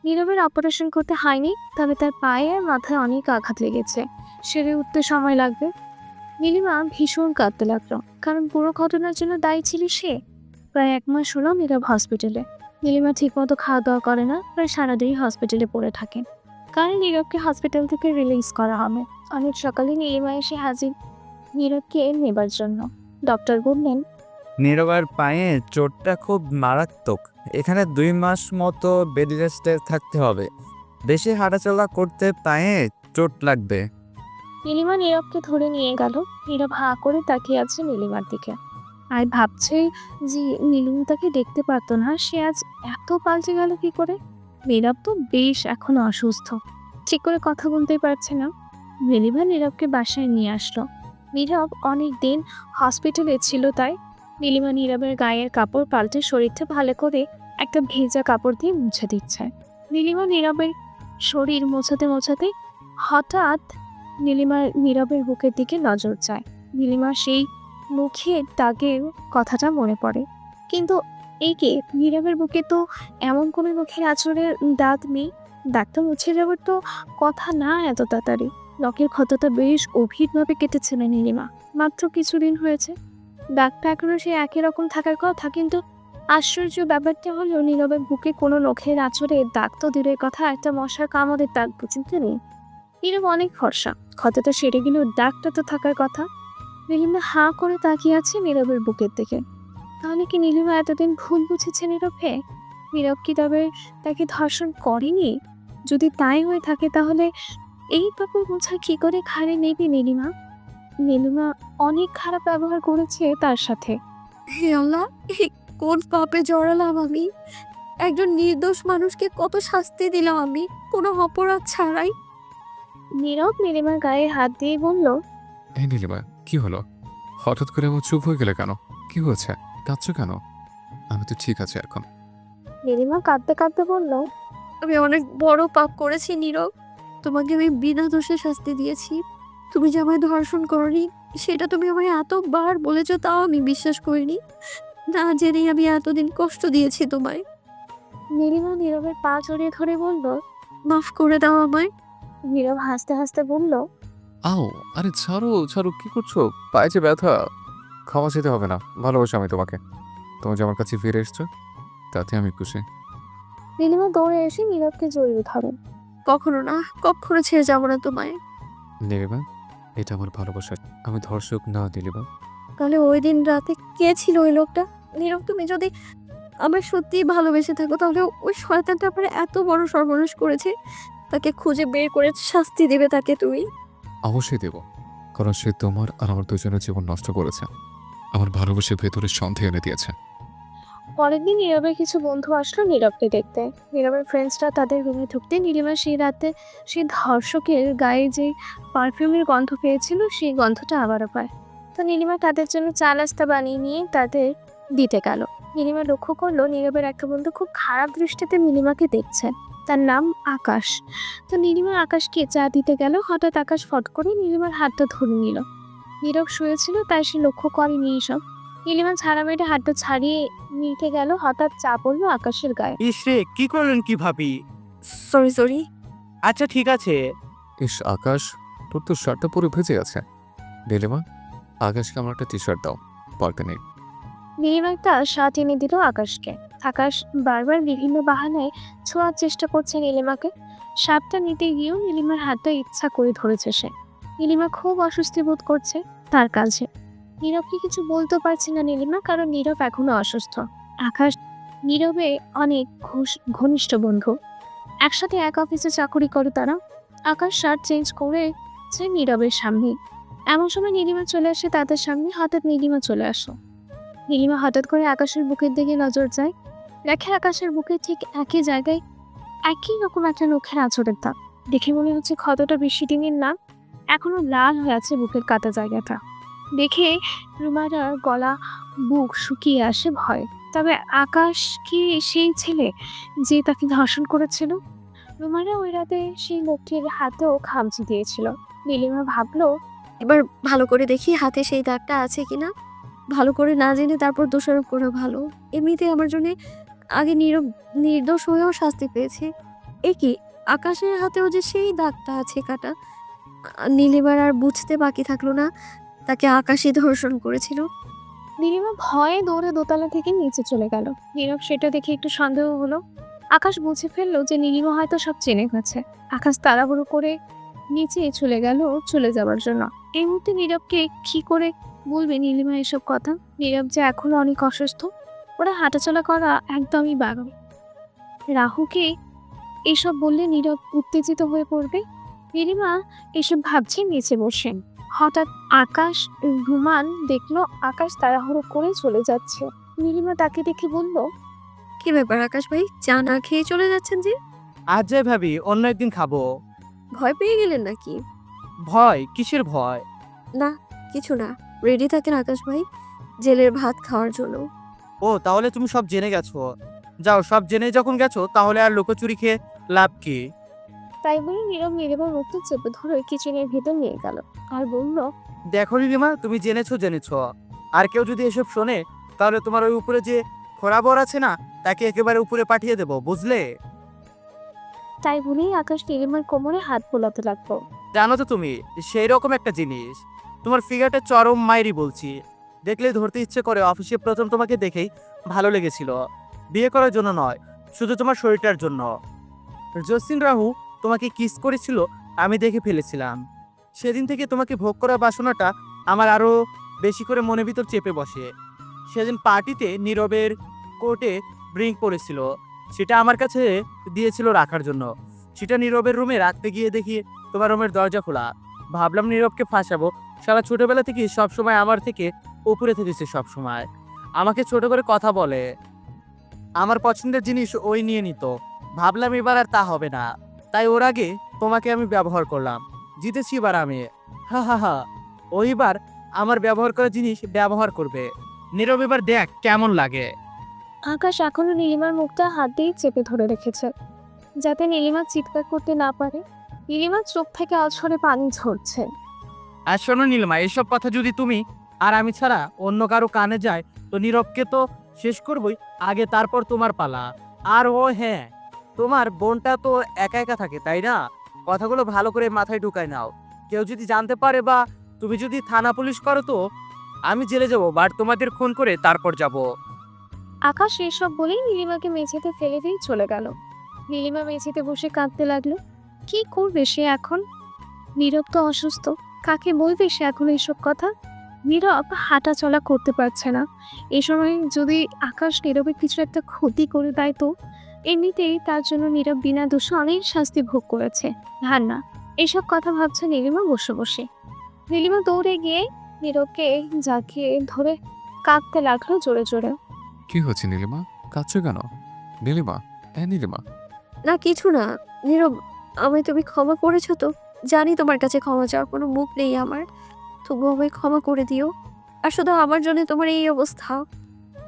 A: নীরবের অপারেশন করতে হয়নি, তবে তার পায়ে আর মাথায় অনেক আঘাত লেগেছে, সেরে উঠতে সময় লাগবে। নীলিমা ভীষণ কাঁদতে লাগলো, কারণ পুরো ঘটনার জন্য দায়ী ছিল সে। প্রায় 1 মাস হলো নীরব হসপিটালে। নীলিমা ঠিকমতো খাওয়া দাওয়া করে না, প্রায় সারাদিন হসপিটালে পড়ে থাকে। কারণ নীরবকে হসপিটাল থেকে রিলিজ করা হবে। অনেক সকালে নীলিমা এসে হাজির নীরবকে নেবার জন্য। ডক্টর বললেন
I: নীরবের পায়ে চোটটা খুব মারাত্মক, এখানে 2 মাস মতো বেড রেস্টে থাকতে হবে। বেশি হাঁটাচলা করতে পায়ে চোট লাগবে।
A: নীলিমা নীরবকে ধরে নিয়ে গেল। নীরব হাঁ করে তাকিয়ে আছে নীলিমার দিকে, আর ভাবছে যে নীলিমা তাকে দেখতে পারতো না, সে আজ এত পাল্টে গেল কি করে। নীরব তো বেশ এখনো অসুস্থ, ঠিক করে কথা বলতেই পারছে না। নীলিমা নীরবকে বাসায় নিয়ে আসলো। নীরব অনেক দিন হসপিটালে ছিল, তাই নীলিমা নীরবের গায়ের কাপড় পাল্টে শরীরটা ভালো করে একটা ভেজা কাপড় দিয়ে মুছে দিচ্ছে। নীলিমা নীরবের শরীর মোছাতে মোছাতে হঠাৎ নীরবের বুকের দিকে নজর যায়। নীলিমার সেই মুখের দাগের কথাটা মনে পড়ে, কিন্তু এই কে? নীরবের বুকে তো এমন কোনো মুখের আঁচড়ের দাগ নেই। দাগটা মুছে যাওয়ার তো কথা না এত তাড়াতাড়ি। নখের ক্ষতটা বেশ গভীরভাবে কেটেছিল নীলিমা, মাত্র কিছুদিন হয়েছে। দাগটা এখনো সে একই রকম থাকার কথা, কিন্তু আশ্চর্য ব্যাপারটা হলো নীরবের বুকে কোনো নখের আঁচড়ে দাগ তো দূরের কথা, একটা মশার কামড়ের দাগ পর্যন্ত নেই। নীরব অনেক ফর্সা, ক্ষতটা সেরে গেলেও দাগটা তো থাকার কথা। নীলিমা হাঁ করে তাকিয়ে আছে নীরবের বুকের দিকে। তাহলে কি নীলিমা এতদিন ভুল বুঝেছে নীরবকে? নীরব কি তবে তাকে ধর্ষণ করেনি? যদি তাই হয়ে থাকে তাহলে এই পাপের বোঝা কি করে ঘাড়ে নেবে নীলিমা? নীলিমা অনেক খারাপ ব্যবহার করেছে তার সাথে।
C: হে আল্লাহ, এই কোন পাপে জড়ালাম আমি? একজন নির্দোষ মানুষকে কত শাস্তি দিলাম আমি, কোনো অপরাধ ছাড়াই।
A: নীরব নীলিমার গায়ে হাত দিয়ে বলল
B: এই নীলিমা, কি হলো? হঠাৎ করে এমন চুপ হয়ে গেলে কেন? কি হয়েছে? কাঁদছো কেন? আমি তো ঠিক আছে এখন।
A: নীলিমা কাঁদতে কাঁদতে বলল,
C: আমি অনেক বড় পাপ করেছি নীরব। তোমাকে আমি বিনা দোষে শাস্তি দিয়েছি। তুমি যে আমায় ধর্ষণ করনি সেটা তুমি আমায় এতবার বলেছো, তাও আমি বিশ্বাস করিনি। না জেনেই আমি এতদিন কষ্ট দিয়েছি তোমায়।
A: নীলিমা নীরবের পা জড়িয়ে ধরে বলল।
C: মাফ করে দাও আমায়।
A: নীরব হাসতে হাসতে বলল,
B: আও, আরে ছাড়ো ছাড়ো, কি করছো? পায়ে যে ব্যথা। ক্ষমা চেতে হবে না, ভালোবাসি আমি তোমাকে। তুমি যে আমার কাছে ফিরে এসছো তাতে আমি খুশি।
A: নীলিমা দৌড়ে এসে নীরবকে জড়িয়ে ধরে।
C: কখনো না, কখনো ছেড়ে যাবো না তোমায়।
B: নীলিমা, এটা আমার ভালোবাসা, আমি ধর্ষক না নীলিমা।
C: তাহলে ওই দিন রাতে কে ছিল ওই লোকটা? নীরব, তুমি যদি আমার সত্যিই ভালোবেসে থাকো তাহলে ওই শয়তানটা আমার এত বড় সর্বনাশ করেছে, তাকে খুঁজে বের করে শাস্তি দেবে তাকে তুমি।
B: অবশ্যই দেব, কারণ সে তোমার আর আমার দুজনের জীবন নষ্ট করেছে, আমার ভালোবাসে ভেতরে সন্দেহ এনে দিয়েছে।
A: পরের দিন নীরবের কিছু বন্ধু আসলো নীরবকে দেখতে। নীরবের ফ্রেন্ডসরা তাদের রুমে ঢুকতে নীলিমা সেই রাতে সেই ধর্ষকের গায়ে যে পারফিউমের গন্ধ পেয়েছিল সেই গন্ধটা আবারও পায়। তো নীলিমা তাদের জন্য চা নাস্তা বানিয়ে নিয়ে তাদের দিতে গেল। নীলিমা লক্ষ্য করলো নীরবের একটা বন্ধু খুব খারাপ দৃষ্টিতে নীলিমাকে দেখছে। তার নাম আকাশ। তো নীলিমা আকাশকে চা দিতে গেল, হঠাৎ আকাশ ফট করে নীলিমার হাতটা ধরে নিল। নীরব শুয়েছিল তাই সে লক্ষ্য করেনি এসব। নীলিমা ছাড়া মেয়েটা হাতটা ছাড়িয়ে নিতে গেল, হঠাৎ চা পড়লো আকাশের গায়ে।
I: ইসরে, কি করলেন কি ভাবি?
C: Sorry sorry.
I: আচ্ছা ঠিক আছে।
B: ইস আকাশ, তোর তো শার্টটা পুরো ভেজে আছে। নীলিমা, আকাশকে আমার একটা টি শার্ট দাও, পাল্টে নেই।
A: নীলিমা একটা শার্ট এনে দিল আকাশকে। আকাশ বারবার বিভিন্ন বাহানায় ছোঁয়ার চেষ্টা করছে নীলিমাকে। শার্টটা নিতে গিয়েও নীলিমার হাতটা ইচ্ছা করে ধরেছে সে। নীলিমা খুব অস্বস্তি বোধ করছে তার কাছে। নীরবকে কিছু বলতে পারছে না নীলিমা, কারণ নীরব এখনো অসুস্থ। আকাশ নীরবে অনেক ঘনিষ্ঠ বন্ধু, একসাথে এক অফিসে চাকরি করে তারা। আকাশ শার্ট চেঞ্জ করেছে নীরবের সামনে। এমন সময় নীলিমা চলে আসে তাদের সামনে। হঠাৎ নীলিমা চলে আসো। নীলিমা হঠাৎ করে আকাশের বুকের দিকে নজর যায়, দেখে আকাশের বুকে ঠিক একই জায়গায় একই রকম একটা নখের আঁচড়ের দাগ। দেখে মনে হচ্ছে ক্ষতটা বেশি দিনের না, এখনো লাল হয়ে আছে বুকের কাটা জায়গাটা। দেখে রুমারার গলা বুক শুকিয়ে আসে ভয়। তবে আকাশ কি সেই ছেলে যে তাকে ধর্ষণ করেছিল? রুমারা ওই রাতে সেই লোকটির হাতেও খামচি দিয়েছিল। নীলিমা ভাবলো,
C: এবার ভালো করে দেখি হাতে সেই দাগটা আছে কিনা। ভালো করে না জেনে তারপর দোষারোপ করা ভালো। এমনিতে আমার জন্য আগে নির্দোষ হয়েও শাস্তি পেয়েছে। এ কি, আকাশের হাতেও যে সেই দাগটা আছে কাটা। নীলিমার আর বুঝতে বাকি থাকলো না তাকে আকাশই ধর্ষণ করেছিল।
A: নীলিমা ভয়ে দৌড়ে দোতলা থেকে নিচে চলে গেল। নীরব সেটা দেখে একটু সন্দেহ হলো। আকাশ বুঝে ফেললো যে নীলিমা হয়তো সব জেনে গেছে। আকাশ তাড়াহুড়ো করে নিচে চলে যাওয়ার জন্য। এই মুহূর্তে নীরবকে কি করে বলবে নীলিমা এসব কথা? নীরব যে এখনো অনেক অসুস্থ, ওরা হাঁটাচলা করা একদমই বারণ। রাহুকে এসব বললে নীরব উত্তেজিত হয়ে পড়বে। নীলিমা এসব ভাবছে নিচে বসে। হঠাৎ আকাশ রুমান দেখলো আকাশ তাড়াহুড়ো করে চলে যাচ্ছে। নীলিমা তাকে দেখে বলল,
C: কি ব্যাপার আকাশ ভাই, চা না খেয়ে চলে যাচ্ছেন যে?
I: আজ যাই ভাবি, অন্য একদিন খাবো।
C: ভয় পেয়ে গেলেন নাকি?
I: ভয়? কিসের ভয়?
C: না কিছু না, রেডি থাকেন আকাশ ভাই, জেলের ভাত খাওয়ার জন্য।
I: ও, তাহলে তুমি সব জেনে গেছো। যাও, সব জেনে যখন গেছো তাহলে আর লুকোচুরি খেয়ে লাভ কি?
A: তাই বলে নীরব নীলিমার মুখটা চেপে ধরে কিচেনের ভেতর নিয়ে গেল আর বলল,
I: দেখো নীলিমা, তুমি জেনেছো। আর কেউ যদি এসব শোনে তাহলে তোমার ওই উপরে যে খোরাবর আছে না, তাকে একেবারে উপরে পাঠিয়ে দেবো, বুঝলে?
A: তাই বলেই আকাশ নীলিমার কোমরে হাত বোলাতে লাগলো।
I: জানো তো তুমি, সেই রকম একটা জিনিস, তোমার ফিগারটা চরম মাইরি বলছি। দেখলেই ধরতে ইচ্ছে করে। অফিসে প্রথম তোমাকে দেখেই ভালো লেগেছিল, বিয়ে করার জন্য নয়, শুধু তোমার শরীরটার জন্য। জসিন রাহু তোমাকে কিস করেছিল, আমি দেখে ফেলেছিলাম। সেদিন থেকে তোমাকে ভোগ করার বাসনাটা আমার আরও বেশি করে মনের ভিতর চেপে বসে। সেদিন পার্টিতে নীরবের কোর্টে ড্রিঙ্ক পড়েছিল, সেটা আমার কাছে দিয়েছিল রাখার জন্য। সেটা নীরবের রুমে রাখতে গিয়ে দেখি তোমার রুমের দরজা খোলা। ভাবলাম নীরবকে ফাঁসাবো। সারা ছোটবেলা থেকে সবসময় আমার থেকে উপরে থেকেছে, সবসময় আমাকে ছোট করে কথা বলে। আমার পছন্দের জিনিস ওই নিয়ে নিত। ভাবলাম এবার আর তা হবে না, তাই ওর আগে তোমাকে আমি ব্যবহার করলাম। জিতেছি এবার আমি। হা হা হা, ওইবার আমার ব্যবহার করা জিনিস ব্যবহার করবে। নীরব, এবার দেখ কেমন লাগে।
A: আকাশ এখনো নীলিমার মুখটা হাত দিয়ে চেপে ধরে রেখেছে, যাতে নীলিমা চিৎকার করতে না পারে। নীলিমার চোখ থেকে অঝরে পানি ঝরছে।
I: আর শোনো নীলিমা, এসব কথা যদি তুমি আর আমি ছাড়া অন্য কারো কানে যায় তো নীরবকে তো শেষ করবই আগে, তারপর তোমার পালা। আর ও হ্যাঁ, তোমার বোনটা তো একা একা থাকে তাই না? কথাগুলো ভালো করে মাথায় ঢুকায় নাও। কেউ যদি জানতে পারে বা তুমি যদি থানা পুলিশ করো তো আমি জেলে যাবো, বাট তোমাদের খুন করে তারপর যাব।
A: আকাশ এসব বলেই নীলিমাকে মেঝেতে ফেলে দিয়ে চলে গেল। নীলিমা মেঝেতে বসে কাঁদতে লাগলো। কি করবে সে এখন? নীরব তো অসুস্থ, কাকে বলবে সে এখন এসব কথা? নীরব হাঁটা চলা করতে পারছে না। এই সময় যদি আকাশ নীরবের কিছু একটা ক্ষতি করে দেয় তো? এমনিতেই তার জন্য নীরব বিনা দোষে অনেক শাস্তি ভোগ করেছে। আর না, এসব কথা ভাবছে নীলিমা বসে বসে। নীলিমা দৌড়ে গিয়ে নীরবকে জাঁকিয়ে ধরে কাঁদতে লাগলো জোরে জোরে।
B: কি হচ্ছে নীলিমা? কাঁদছো কেন? নীলিমা, নীলিমা।
C: না কিছু না। নীরব, আমায় তুমি ক্ষমা করেছো তো? জানি তোমার কাছে ক্ষমা চাওয়ার কোনো মুখ নেই আমার, তবু আমায় ক্ষমা করে দিও। আর শুধু আমার জন্য তোমার এই অবস্থা।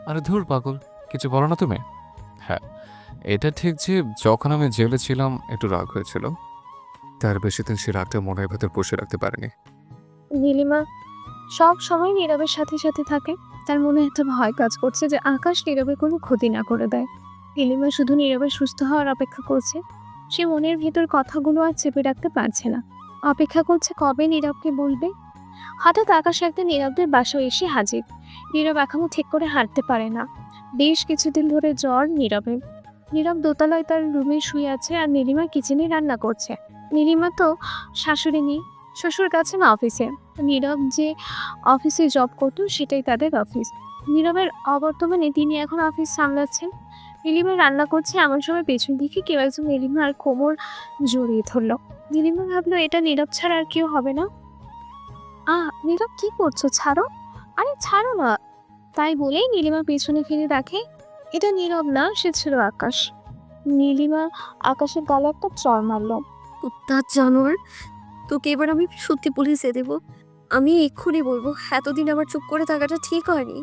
B: আরে ধুর পাগল, কিছু বলো না তুমি। হ্যাঁ, এটা ঠিক যে যখন আমি জেলে ছিলাম একটু রাগ হয়েছিল, তার বেশি দিন সে রাগটা মনের ভেতর পুষে রাখতে পারিনি।
A: নীলিমা সব সময় নীরবের সাথে সাথে থাকে। তার মনে একটা ভয় কাজ করছে যে আকাশ নীরবের কোনো ক্ষতি না করে দেয়। নীলিমা শুধু নীরবের সুস্থ হওয়ার অপেক্ষা করছে। সে মনের ভেতর কথাগুলো আর চেপে রাখতে পারছে না, অপেক্ষা করছে কবে নীরবকে বলবে। হঠাৎ আকাশ একদিন নীরবদের বাসায় এসে হাজির। নীরব এখনো ঠিক করে হাঁটতে পারে না। বেশ কিছুদিন ধরে জ্বর নীরবের। নীরব দোতলায় তার রুমে শুয়ে আছে আর নীলিমা কিচেনে রান্না করছে। নীলিমা তো শাশুড়ি নেই, শ্বশুর কাছে না অফিসে। নীরব যে অফিসে জব করতো সেটাই তাদের অফিস। নীরবের অবর্তমানে তিনি এখন অফিস সামলাচ্ছেন। নীলিমা রান্না করছে, এমন সময় পেছন দিকে কেউ একজন নীলিমার কোমর জড়িয়ে ধরলো। নীলিমা ভাবলো এটা নীরব ছাড়া আর কেউ হবে না। নীরব কি করছো? ছাড়ো, আরে ছাড়ো না। তাই বলেই নীলিমা পেছনে ফিরে দেখে এটা নীরব না, সে ছিল আকাশ। নীলিমা আকাশের গালে একটা চড় মারলো।
C: কুত্তার জানোয়ার, তোকে এবার আমি সত্যি পুলিশে দেবো। আমি এক্ষুনি বলবো, এতদিন আমার চুপ করে থাকাটা ঠিক হয়নি।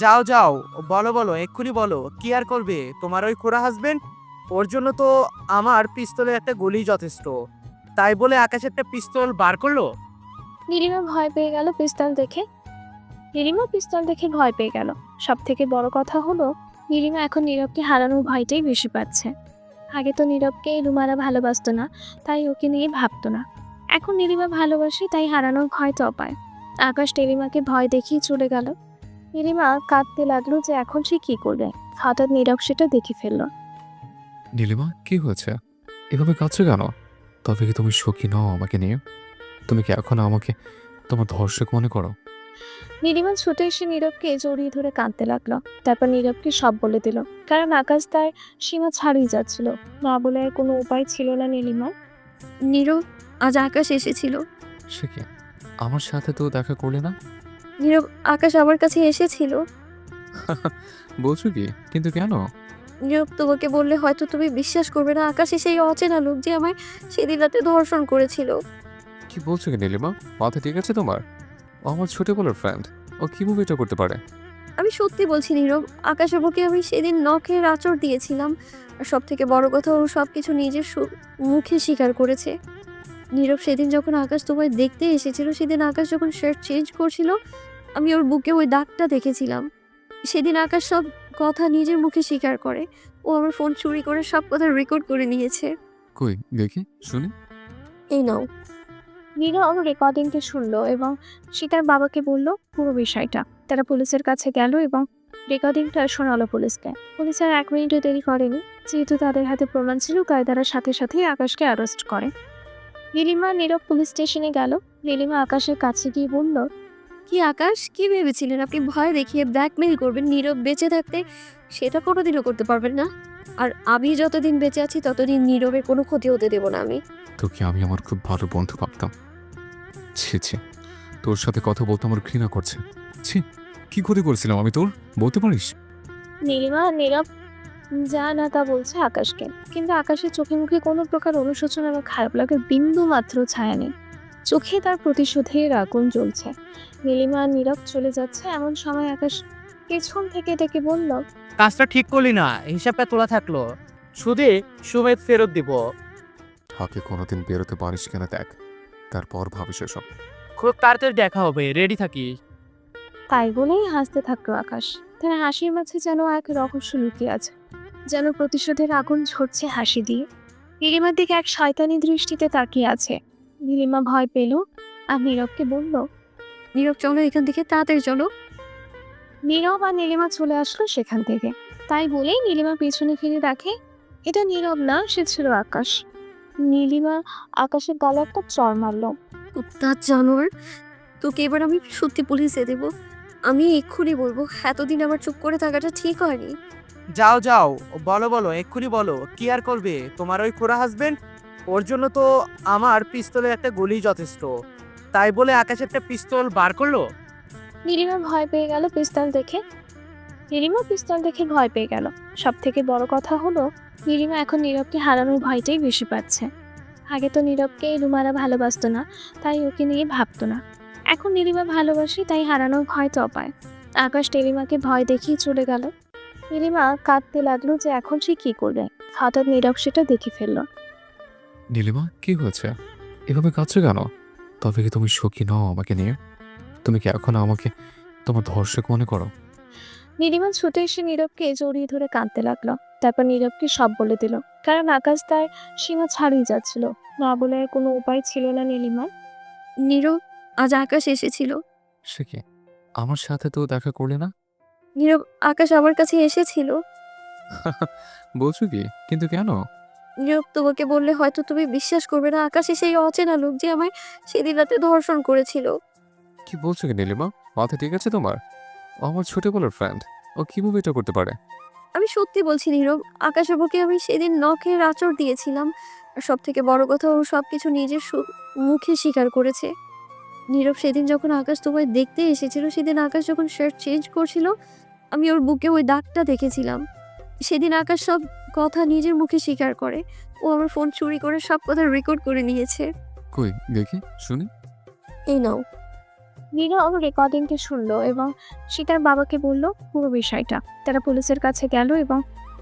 I: যাও যাও, বলো বলো, এক্ষুনি বলো, কি আর করবে তোমার ওই খোড়া হাজবেন্ড? ওর জন্য তো আমার পিস্তলে একটা গুলি যথেষ্ট। তাই বলে আকাশ একটা পিস্তল বার করলো?
A: নীলিমা ভয় পেয়ে গেল পিস্তল দেখে। ভয় পেয়ে গেল। সব থেকে বড় কথা হলো নীলিমা এখন নীরবকে হারানোর ভয়টাই বেশি পাচ্ছে। আগে তো নীরবকে রুমারা ভালোবাসতো না, তাই ওকে নিয়ে ভাবতো না। এখন নীলিমা ভালোবাসে, তাই হারানোর ভয়টাও পায়। আকাশ নীলিমাকে ভয় দেখিয়ে চলে গেল। নীলিমা কাঁদতে লাগলো যে এখন সে কি করবে। হঠাৎ নীরব সেটা দেখে ফেললো।
B: নীলিমা, কি হয়েছে? এভাবে কাঁদছো কেন? তবে কি তুমি সুখী নও আমাকে নিয়ে? তুমি কি এখন আমাকে তোমার ধর্ষক মনে করো?
A: নীলিমা ছুটে এসে নীরবকে জড়িয়ে ধরে কাঁদতে লাগলো। তারপর নীরবকে সব বলে দিল, কারণ আকাশ তার সীমা ছাড়িয়ে যাচ্ছিল। না বলে আর কোনো উপায় ছিল না নীলিমা।
C: নীরব, আজ আকাশ এসেছিল।
B: সে কি, আমার সাথে তো দেখা করলে না?
C: নীরব, আকাশ আমার কাছে এসেছিল।
B: বলছো কি? কিন্তু কেন?
C: নীরব, তোমাকে বললে হয়তো তুমি বিশ্বাস করবে না। আকাশে সেই অচেনা লোক যে আমায় সেদিন রাতে ধর্ষণ করেছিল।
B: কি বলছো কি নীলিমা? মাথা ঠিক আছে তোমার? ও আমার ছোটবেলার ফ্রেন্ড, ও কিভাবে এটা করতে পারে?
C: আমি সত্যি বলছি নীরব, আকাশের বুকে আমি সেদিন নখের আঁচড় দিয়েছিলাম। আর সব থেকে বড় কথা, ও সব কিছু নিজের মুখে স্বীকার করেছে। নীরব, সেদিন যখন আকাশ তোমায় দেখতে এসেছিল, সেদিন আকাশ যখন শার্ট চেঞ্জ করছিল, আমি ওর বুকে ওই দাগটা দেখেছিলাম। সেদিন আকাশ সব কথা নিজের মুখে স্বীকার করে। ও আমার ফোন চুরি করে সব কথা রেকর্ড করে নিয়েছে।
B: কই দেখি, শুনি।
C: এই নাও।
A: নীরব রেকর্ডিংটা শুনলো এবং সে তার বাবাকে বলল পুরো বিষয়টা। তারা পুলিশের কাছে গেল এবং রেকর্ডিংটা শোনালো পুলিশকে। পুলিশ আর 1 মিনিটও দেরি করেনি। যেহেতু তাদের হাতে প্রমাণ ছিল, তাই তারা সাথে সাথেই আকাশকে অ্যারেস্ট করে। নীলিমা নীরব পুলিশ স্টেশনে গেল। নীলিমা আকাশের কাছে গিয়ে বলল,
C: কি আকাশ, কি ভেবেছিলেন আপনি ভয় দেখিয়ে ব্ল্যাকমেইল করবেন নীরব বেঁচে থাকতে? সেটা কোনোদিনও করতে পারবেন না। আর আমি যতদিন বেঁচে আছি ততদিন নীরবের কোনো ক্ষতি হতে দেব না আমি।
B: তোকে আমি আমার খুব ভালো বন্ধু ভাবতাম। ছি ছি, তোর সাথে কথা বলতে আমার ঘৃণা করছে। ছি, কি ক্ষতি করেছিলাম আমি তোর, বলতে পারিস?
A: নীরব যা না তা বলছে আকাশকে, কিন্তু আকাশের চোখে মুখে কোনো প্রকার অনুশোচনা বা খারাপ লাগার বিন্দু মাত্র ছায়া নেই। চোখে তার প্রতিশোধের আগুন জ্বলছে। নীলিমা আর নীরব চলে যাচ্ছে, এমন সময় আকাশ পেছন থেকে ডেকে বলল,
I: কাজটা ঠিক করলি না, হিসাবটা তোলা থাকলো, সুদে সুমেত ফেরত দিব।
B: হাকে কোনোদিন বেরোতে পারিস কিনা দেখ, তারপর ভাবিস সব।
I: খুব তাড়াতাড়ি দেখা হবে, রেডি থাকিস।
A: তাই বলেই হাসতে থাকলো আকাশ। তার হাসির মাঝে যেন এক রহস্য লুকিয়ে আছে, যেন প্রতিশোধের আগুন ঝরছে হাসি দিয়ে। নীলিমার দিকে এক শয়তানি দৃষ্টিতে তাকিয়ে আছে। নীলিমা ভয় পেল আর নীরবকে বলল।
C: নীরব চলো এখান থেকে, তাড়াতাড়ি চলো।
A: নীরব আর নীলিমা চলে আসলো সেখান থেকে। তাই বলেই নীলিমা পেছনে ফিরে দেখে এটা নীরব না, সে ছিল আকাশ। নীলিমা আকাশের গালে একটা চড় মারলো।
C: কুত্তার জানোয়ার, তোকে এবার আমি সত্যি পুলিশে দেব। আমি এক্ষুনি বলবো, এতদিন আমার চুপ করে থাকাটা ঠিক হয়নি।
I: যাও যাও, বলো বলো, এক্ষুনি বলো, কি আর করবে তোমার ওই খোড়া হাজবেন্ড? ওর জন্য তো আমার পিস্তলের একটা গুলি যথেষ্ট। তাই বলে আকাশ একটা পিস্তল বার করলো?
A: নীলিমা ভয় পেয়ে গেল পিস্তল দেখে। নীলিমা পিস্তল দেখে ভয় পেয়ে গেল। সব থেকে বড় কথা হলো নীলিমা এখন নীরবকে হারানোর ভয়টাই বেশি পাচ্ছে। আগে তো নীরবকে রুমারা ভালোবাসতো না, তাই ওকে নিয়ে ভাবতো না। এখন নীলিমা ভালোবাসে, তাই হারানোর ভয় তো পায়। আকাশ নীলিমাকে ভয় দেখিয়ে চলে গেল। নীলিমা কাঁদতে লাগলো যে এখন সে কি করবে। হঠাৎ নীরব সেটা দেখে ফেললো।
B: নীলিমা, কি হয়েছে? এভাবে কাঁদছো কেন? তবে কি তুমি সুখী নও আমাকে নিয়ে? তুমি কি এখন আমাকে তোমার ধর্ষক মনে করো?
A: নীলিমা ছুটে এসে নীরবকে জড়িয়ে ধরে কাঁদতে লাগলো। তারপর নীরবকে সব বলে দিল, কারণ আকাশ তার সীমা ছাড়িয়ে যাচ্ছিল। না বলে আর কোনো উপায় ছিল না নীলিমার।
C: নীরব, আজ আকাশ এসেছিল।
B: সে কি, আমার সাথে তো দেখা করলে না?
C: নীরব, আকাশ আমার কাছে এসেছিল।
B: বলছো কি? কিন্তু কেন?
C: নীরব, তোমাকে বললে হয়তো তুমি বিশ্বাস করবে না, আকাশে সেই অচেনা লোক যে আমায় সেদিন রাতে ধর্ষণ করেছিল।
B: কি বলছো কি নীলিমা? মাথা ঠিক আছে তোমার? ও আমার ছোটবেলার ফ্রেন্ড, ও কিভাবে এটা করতে পারে?
C: আমি সত্যি বলছি নীরব, আকাশের বুকে আমি সেদিন নখের আঁচড় দিয়েছিলাম। আর সব থেকে বড় কথা, ও সবকিছু নিজের মুখে স্বীকার করেছে। নীরব, সেদিন যখন আকাশ তোমায় দেখতে এসেছিল, সেদিন আকাশ যখন শার্ট চেঞ্জ করছিল, আমি ওর বুকে ওই দাগটা দেখেছিলাম। সেদিন আকাশ সব কথা নিজের মুখে স্বীকার করে। ও আমার ফোন চুরি করে সব কথা রেকর্ড করে নিয়েছে।
B: কই দেখি, শুনি।
C: এই নাও।
A: নীরব রেকর্ডিংটি শুনলো এবং সে তার বাবাকে বলল পুরো বিষয়টা। তারা পুলিশের কাছে গেল এবং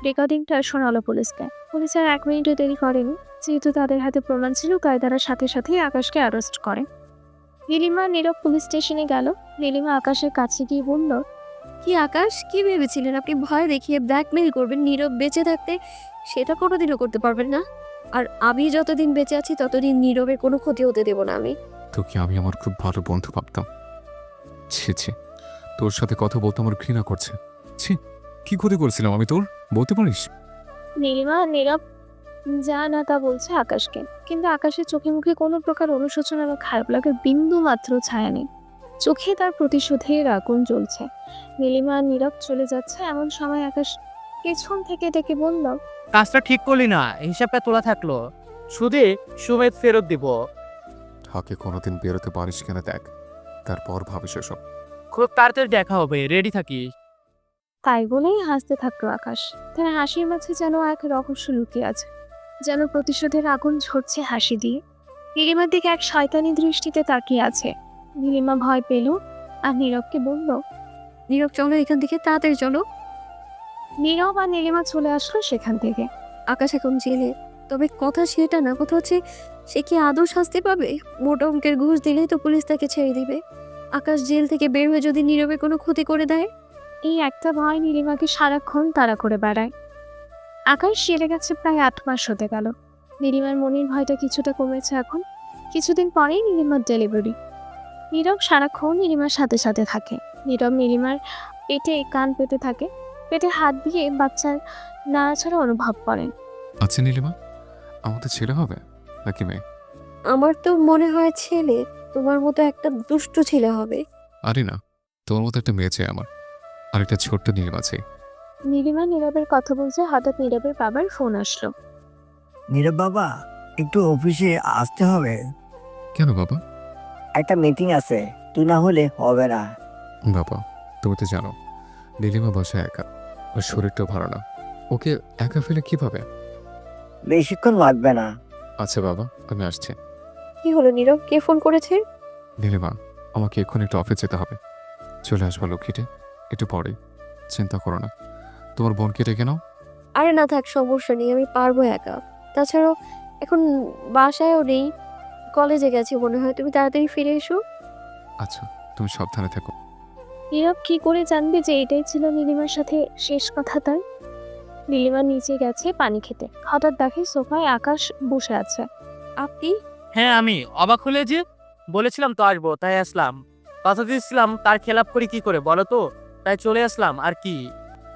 A: রেকর্ডিংটা শোনালো পুলিশকে। পুলিশ আর 1 মিনিটও দেরি করেনি, যেহেতু তাদের হাতে প্রমাণ ছিল তাই তারা সাথে সাথেই আকাশকে অ্যারেস্ট করে। নীলিমা নীরব পুলিশ স্টেশনে গেল। নীলিমা আকাশের কাছে গিয়ে বলল,
C: কি আকাশ, কি ভেবেছিলেন আপনি ভয় দেখিয়ে ব্ল্যাকমেইল করবেন নীরব বেঁচে থাকতে? সেটা কোনোদিনও করতে পারবেন না। আর আমি যতদিন বেঁচে আছি ততদিন নীরবের কোনো ক্ষতি হতে দেব না আমি।
B: তোকে আমি আমার খুব ভালো বন্ধু ভাবতাম। ছি ছি, তোর সাথে কথা বলতে আমার ঘৃণা করছে। ছি, কি ক্ষতি করেছিলাম আমি তোর, বলতে পারিস?
A: নীরব যা না তা বলছে আকাশকে, কিন্তু আকাশের চোখে মুখে কোনো প্রকার অনুশোচনা বা খারাপ লাগার বিন্দু মাত্র ছায়া নেই। চোখে তার প্রতিশোধের আগুন জ্বলছে। নীলিমা আর নীরব চলে যাচ্ছে এমন সময় আকাশ পেছন থেকে ডেকে বলল,
I: কাজটা ঠিক করলি না, হিসাবটা তোলা থাকলো, সুদে সুমেত ফেরত দিব।
B: হাকে কোনোদিন বেরোতে পারিস কিনা দেখ, তারপর ভাবিস সব।
I: খুব তাড়াতাড়ি দেখা হবে, রেডি থাকিস।
A: তাই বলেই হাসতে থাকলো আকাশ। তার হাসির মাঝে যেন এক রহস্য লুকিয়ে আছে, যেন প্রতিশোধের আগুন ঝরছে হাসি দিয়ে। নীলিমার দিকে এক শয়তানি দৃষ্টিতে তাকিয়ে আছে। নীলিমা ভয় পেল আর নীরবকে বলল।
C: নীরব চলো এখান থেকে, তাড়াতাড়ি চলো।
A: নীরব আর নীলিমা চলে আসলো সেখান থেকে।
C: আকাশ এখন জেলে, তবে কথা সেটা না, কথা হচ্ছে সে কি আদৌ শাস্তি পাবে? মোটা অঙ্কের ঘুষ দিলেই তো পুলিশ তাকে ছেড়ে দিবে। আকাশ জেল থেকে বের হয়ে যদি নীরবের কোনো ক্ষতি করে দেয়?
A: এই একটা ভয় নীলিমাকে সারাক্ষণ তাড়া করে বেড়ায়। আকাশ জেলে গেছে প্রায় 8 মাস হতে গেল। নীলিমার মনের ভয়টা কিছুটা কমেছে এখন। কিছুদিন পরেই নীলিমার ডেলিভারি। নীরব সারাক্ষণ নীলিমার সাথে সাথে থাকে। নীরব নীলিমার পেটে কান পেতে থাকে, পেটে হাত দিয়ে বাচ্চার নাড়াচাড়া অনুভব করেন।
B: আচ্ছা নীলিমা, আমাদের ছেলে হবে নাকি মেয়ে?
C: আমার তো মনে হয় ছেলে, তোমার মতো একটা দুষ্ট ছেলে হবে।
B: আরে না, তোর মতো একটা মেয়ে চাই আমার, আর একটা ছোট্ট নীলিমা চাই।
A: নীলিমা নীরবের কথা বলছে, হঠাৎ নীরবের বাবার ফোন আসলো।
G: নীরব বাবা, একটু অফিসে আসতে হবে।
B: কেন বাবা?
G: একটা মিটিং আছে, তুই না হলে হবে না।
B: বাবা, তুমি তো জানো নীলিমা বাসায় একা, ওর শরীরটাও ভালো না, ওকে একা ফেলে কিভাবে?
G: বেশিক্ষণ লাগবে না।
B: আচ্ছা বাবা, আমি আসছি।
C: কি হলো নীরব, কে ফোন করেছে?
B: নীলিমা, আমাকে এখন একটু অফিস যেতে হবে, চলে আসবো লক্ষ্মীটে একটু পরে। চিন্তা করো না, তোমার বোনকে ডেকে নাও।
C: আরে না থাক, সমস্যা নেই, আমি পারবো একা। তাছাড়াও এখন বাসায়ও নেই, কলেজে গেছি মনে হয়। তুমি তাড়াতাড়ি ফিরে এসো।
B: আচ্ছা, তুমি সাবধানে থেকো।
A: নীরব কি করে জানবে যে এটাই ছিল নীলিমার সাথে শেষ কথা তার? নীলিমা নিচে গেছে পানি খেতে, হঠাৎ দেখে সোফায় আকাশ বসে আছে।
C: আপনি?
I: হ্যাঁ আমি অবাক হলে যে, বলেছিলাম তো আসবো, তাই আসলাম। কথা দিয়েছিলাম, তার খেলাপ করি কি করে বলো তো? তাই চলে আসলাম। আর কি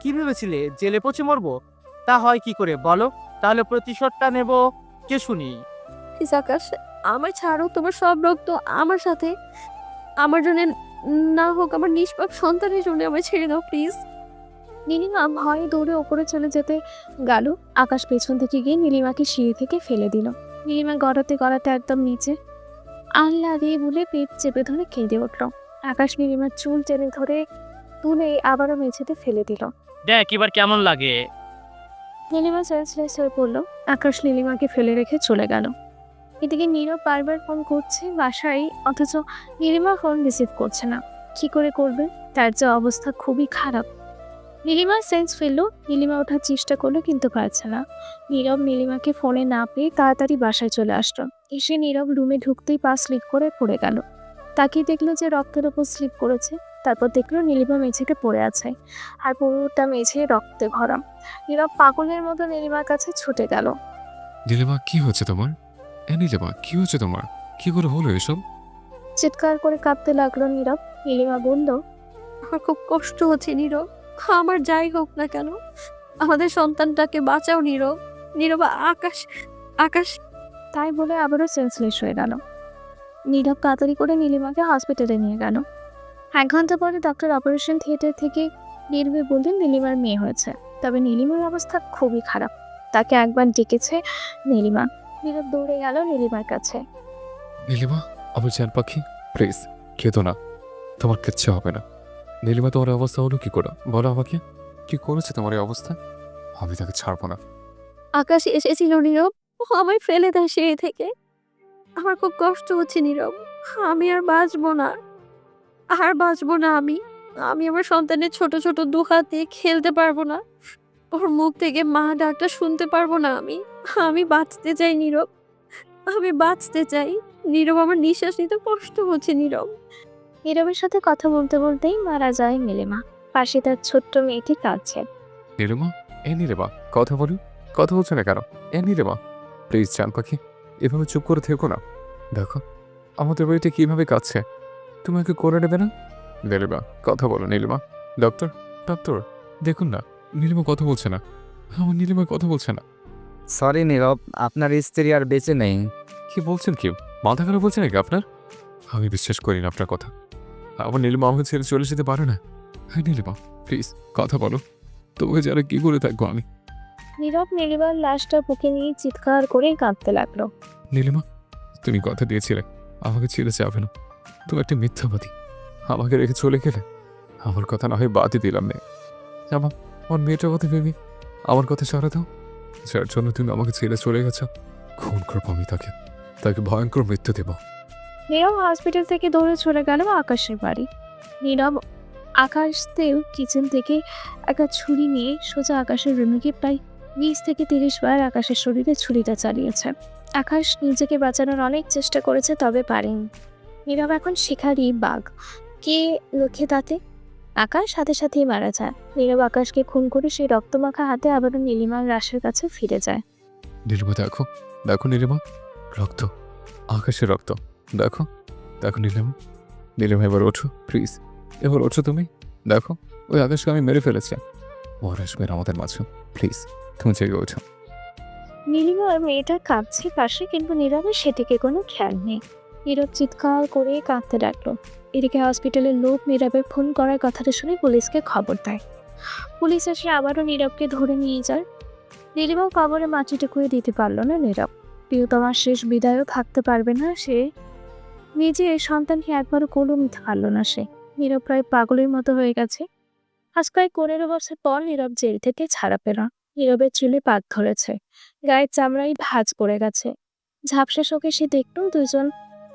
I: কি ভেবেছিলে জেলে পচে মরবো? তা হয় কি করে বলো? তাহলে প্রতিশোধটা নেব কে শুনি?
C: প্লিজ আকাশ, আমার ছাড়ো, তোমার সব রক্ত আমার সাথে। আমার জন্য না হোক, আমার নিষ্পাপ সন্তানের জন্য আমায় ছেড়ে দাও প্লিজ।
A: নীলিমা ভয়ে দৌড়ে ওপরে চলে যেতে গেল। আকাশ পেছন থেকে গিয়ে নীলিমাকে সিঁড়ি থেকে ফেলে দিল। নীলিমা গড়াতে গড়াতে একদম নিচে। আল্লাহ রে বলে পেট চেপে ধরে কেঁদে উঠল। আকাশ নীলিমার চুল টেনে ধরে তুলে আবারও মেঝেতে ফেলে দিল।
I: দেখ এবার কেমন লাগে।
A: নীলিমা সেন্সলেস হয়ে পড়ল। আকাশ নীলিমাকে ফেলে রেখে চলে গেল। এদিকে নীরব বারবার ফোন করছে বাসায়, অথচ নীলিমা ফোন রিসিভ করছে না। কি করে করবে? তার যে অবস্থা খুবই খারাপ। নীলিমার সেন্স ফেললো। নীলিমা ওঠার চেষ্টা করলো কিন্তু পারছে না। নীরব নীলিমাকে ফোনে না পেয়ে তাড়াতাড়ি বাসায় চলে আসলো। এসে নীরব রুমে ঢুকতেই পা স্লিপ করে পড়ে গেল। তাকিয়ে দেখলো যে রক্তের ওপর স্লিপ করেছে। তারপর দেখলো নীলিমা মেঝেতে পড়ে আছে, আর পুরোটা মেঝে রক্তে ভরা। নীরব পাগলের মতো নীলিমার কাছে ছুটে গেল।
B: নীলিমা, কি হচ্ছে তোমার? নীলিমা, কি হচ্ছে তোমার? কি করে হলো এসব?
A: চিৎকার করে কাঁদতে লাগলো নীরব। নীলিমা বলল,
C: আমার খুব কষ্ট হচ্ছে নীরব, আমার যাই হোক না কেন আমাদের সন্তানটাকে বাঁচাও নীরব। নীরব, আকাশ, আকাশ।
A: তাই বলে আবারও সেন্সলেস হয়ে গেল। নীরব তাড়াতাড়ি করে নীলিমাকে হসপিটালে নিয়ে গেল। 1 ঘন্টা পরে ডক্টর অপারেশন থিয়েটার থেকে বেরোবে বললেন নীলিমার মেয়ে হয়েছে। তবে নীলিমার অবস্থা খুবই খারাপ। তাকে একবার ডেকেছে নীলিমা। নীরব দৌড়ে গেল নীলিমার কাছে।
B: নীলিমা, আমার জান পাখি, প্লিজ খেতো না, তোমার কিচ্ছু হবে না। নীলিমা, তোমার এই অবস্থা হলো কি করে বলো আমাকে? কি করেছে তোমার এই অবস্থা? আমি তাকে ছাড়বো না।
C: আকাশ এসেছিল নীরব, ও আমায় ফেলে দেয় সিঁড়ি থেকে। আমার খুব কষ্ট হচ্ছে নীরব, আমি আর বাঁচবো না, আর বাঁচবো না আমি। আমি আমার সন্তানের ছোট ছোট দু হাত দিয়ে খেলতে পারবো না, ওর মুখ থেকে মা ডাকটা শুনতে পারবো না আমি। আমি বাঁচতে চাই নীরব, আমি বাঁচতে চাই নীরব, আমার নিঃশ্বাস নিতে কষ্ট হচ্ছে নীরব।
A: নীরবের সাথে কথা বলতে বলতেই মারা যায় নীলিমা। পাশে তার ছোট্ট মেয়েটি কাঁদছে।
B: নীলিমা, নীলিমা, কথা বলো। কথা বলছো না কেন? নীলিমা, প্লিজ জান পাখি, এভাবে চুপ করে থেকো না। দেখো আমাদের বাড়িতে কিভাবে কাঁদছে, তুমি ওকে করে নেবে না? নীলিমা, কথা বলো নীলিমা। ডক্টর, ডক্টর, দেখুন না, নীলিমা কথা বলছে না। আমার নীলিমা কথা বলছে না।
J: সরি নীরব, আপনার স্ত্রী আর বেঁচে নেই।
B: কি বলছেন? কি মাথা খারাপ বলছে নাকি আপনার? আমি বিশ্বাস করি না আপনার কথা। আমার নীলিমা আমাকে ছেড়ে চলে যেতে পারে না। হ্যাঁ নীলিমা, প্লিজ কথা বলো, তোমাকে যারা কি করে থাকবো আমি?
A: নীরব নীলিমার লাশটা বুকে নিয়ে চিৎকার করে কাঁদতে লাগলো।
B: নীলিমা, তুমি কথা দিয়েছিলে আমাকে ছেড়ে যাবে না। তুমি একটা মিথ্যাবাদী। আমাকে রেখে চলে গেলে। আমার কথা না হয় বাদই দিলাম না, আমার মেয়েটার কথা ভেবে আমার কথা সারা দাও। যার জন্য তুমি আমাকে ছেড়ে চলে গেছো, খুন করবো আমি তাকে, তাকে ভয়ঙ্কর মৃত্যু দেব।
A: নীরব হসপিটাল থেকে দৌড়ে চলে গেল আকাশের বাড়ি। নীরব আকাশতেও কিচেন থেকে একটা ছুরি নিয়ে সোজা আকাশের রুমে গিয়ে প্রায় 20 থেকে 30 বার আকাশের শরীরে ছুরিটা চালিয়েছে। আকাশ নিজেকে বাঁচানোর অনেক চেষ্টা করেছে, তবে পারেনি। নীরব এখন শিকারি বাঘ। কে লক্ষ্যে তাতে? আকাশ সাথে সাথেই মারা যায়। নীরব আকাশকে খুন করে সেই রক্তমাখা হাতে আবারও নীলিমার লাশের কাছে ফিরে যায়।
B: নীলিমা, দেখো, দেখো নীলিমা, রক্ত, আকাশের রক্ত, দেখো, দেখো নীলিমা। নীলিমা, এবার ওঠো প্লিজ, এবার ওঠো তুমি। দেখো, ওই আকাশকে আমি মেরে ফেলেছি। ওর আসবে না আমাদের মাঝে, প্লিজ তুমি জেগে ওঠো।
A: নীলিমা আর মেয়েটা কাঁদছে পাশে, কিন্তু নীরবের সেদিকে কোনো খেয়াল নেই। নীরব চিৎকার করে কাঁদতে ডাকলো। এদিকে হসপিটালের লোক নীরবের ফোন করার কথাটা শুনে পুলিশকে খবর দেয়। পুলিশ এসে আবারও নীরবকে ধরে নিয়ে যায়। নীলিমাও কবরে মাটি টুকুয়ে দিতে পারলো না নীরব। প্রিয়তমার শেষ বিদায়ও থাকতে পারবে না সে। নিজে সন্তানকে একবারও কোলে নিতে পারলো না সে। নীরব প্রায় পাগলের মতো হয়ে গেছে। আজ প্রায় 15 বছর পর নীরব জেল থেকে ছাড়া পেল। নীরবের চুলে পাক ধরেছে, গায়ের চামড়ায় ভাঁজ পড়ে গেছে। ঝাপসা চোখে সে দেখল দুজন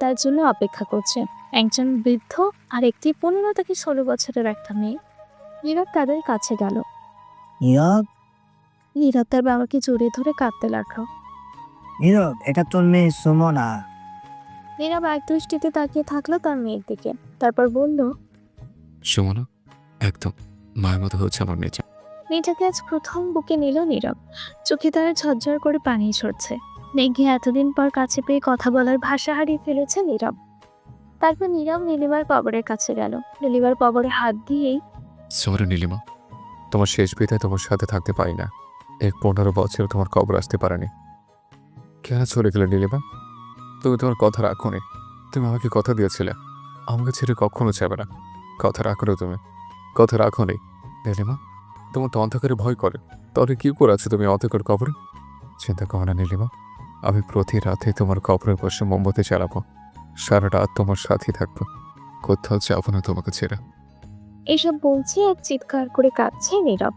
A: তার জন্য অপেক্ষা করছে। একজন বৃদ্ধ আর একটি 15 থেকে 16 বছরের একটা মেয়ে। নীরব তাদের কাছে গেল।
G: নীরব,
A: নীরব তার বাবাকে জড়িয়ে ধরে কাঁদতে লাগলো।
G: নীরব, এটা তোর মেয়ে সুমনা।
A: নীরব এক দৃষ্টিতে তাকিয়ে থাকলো তার মেয়ের দিকে, তারপর বলল,
B: সুমনা একদম মায়ের মতো হচ্ছে আমার মেয়ে।
A: মেয়েটাকে আজ প্রথম বুকে নিল নীরব। চোখে তার ঝরঝর করে পানি ঝরছে। মেঘে এতদিন পর কাছে পেয়ে কথা বলার ভাষা হারিয়ে ফেলেছে নীরব। তারপর নীরব নীলিমার কবরের কাছে গেল। নীলিমার কবরে হাত দিয়েই,
B: সরি নীলিমা, তোমার শেষ বিদায় তোমার সাথে থাকতে পারি না। 15 বছর তোমার কবর আসতে পারেনি। কেন চলে গেলে নীলিমা? তুমি তোমার কথা রাখোনি। তুমি আমাকে কথা দিয়েছিলে আমাকে ছেড়ে কখনো যাবে না। কথা রাখো তুমি, কথা রাখোনি নীলিমা। তোমার তো অন্ধকারে ভয় করে, তাহলে কি করে আছো তুমি অন্ধকার কবরে? চিন্তা করো না নীলিমা, আমি প্রতি রাতে তোমার কবরে বসে মোমবাতি জ্বালাবো। সারা রাত তোমার সাথে থাকবো, কোথাও যাবো না তোমাকে ছেড়ে।
A: এসব বলছে আর চিৎকার করে কাঁদছে নীরব।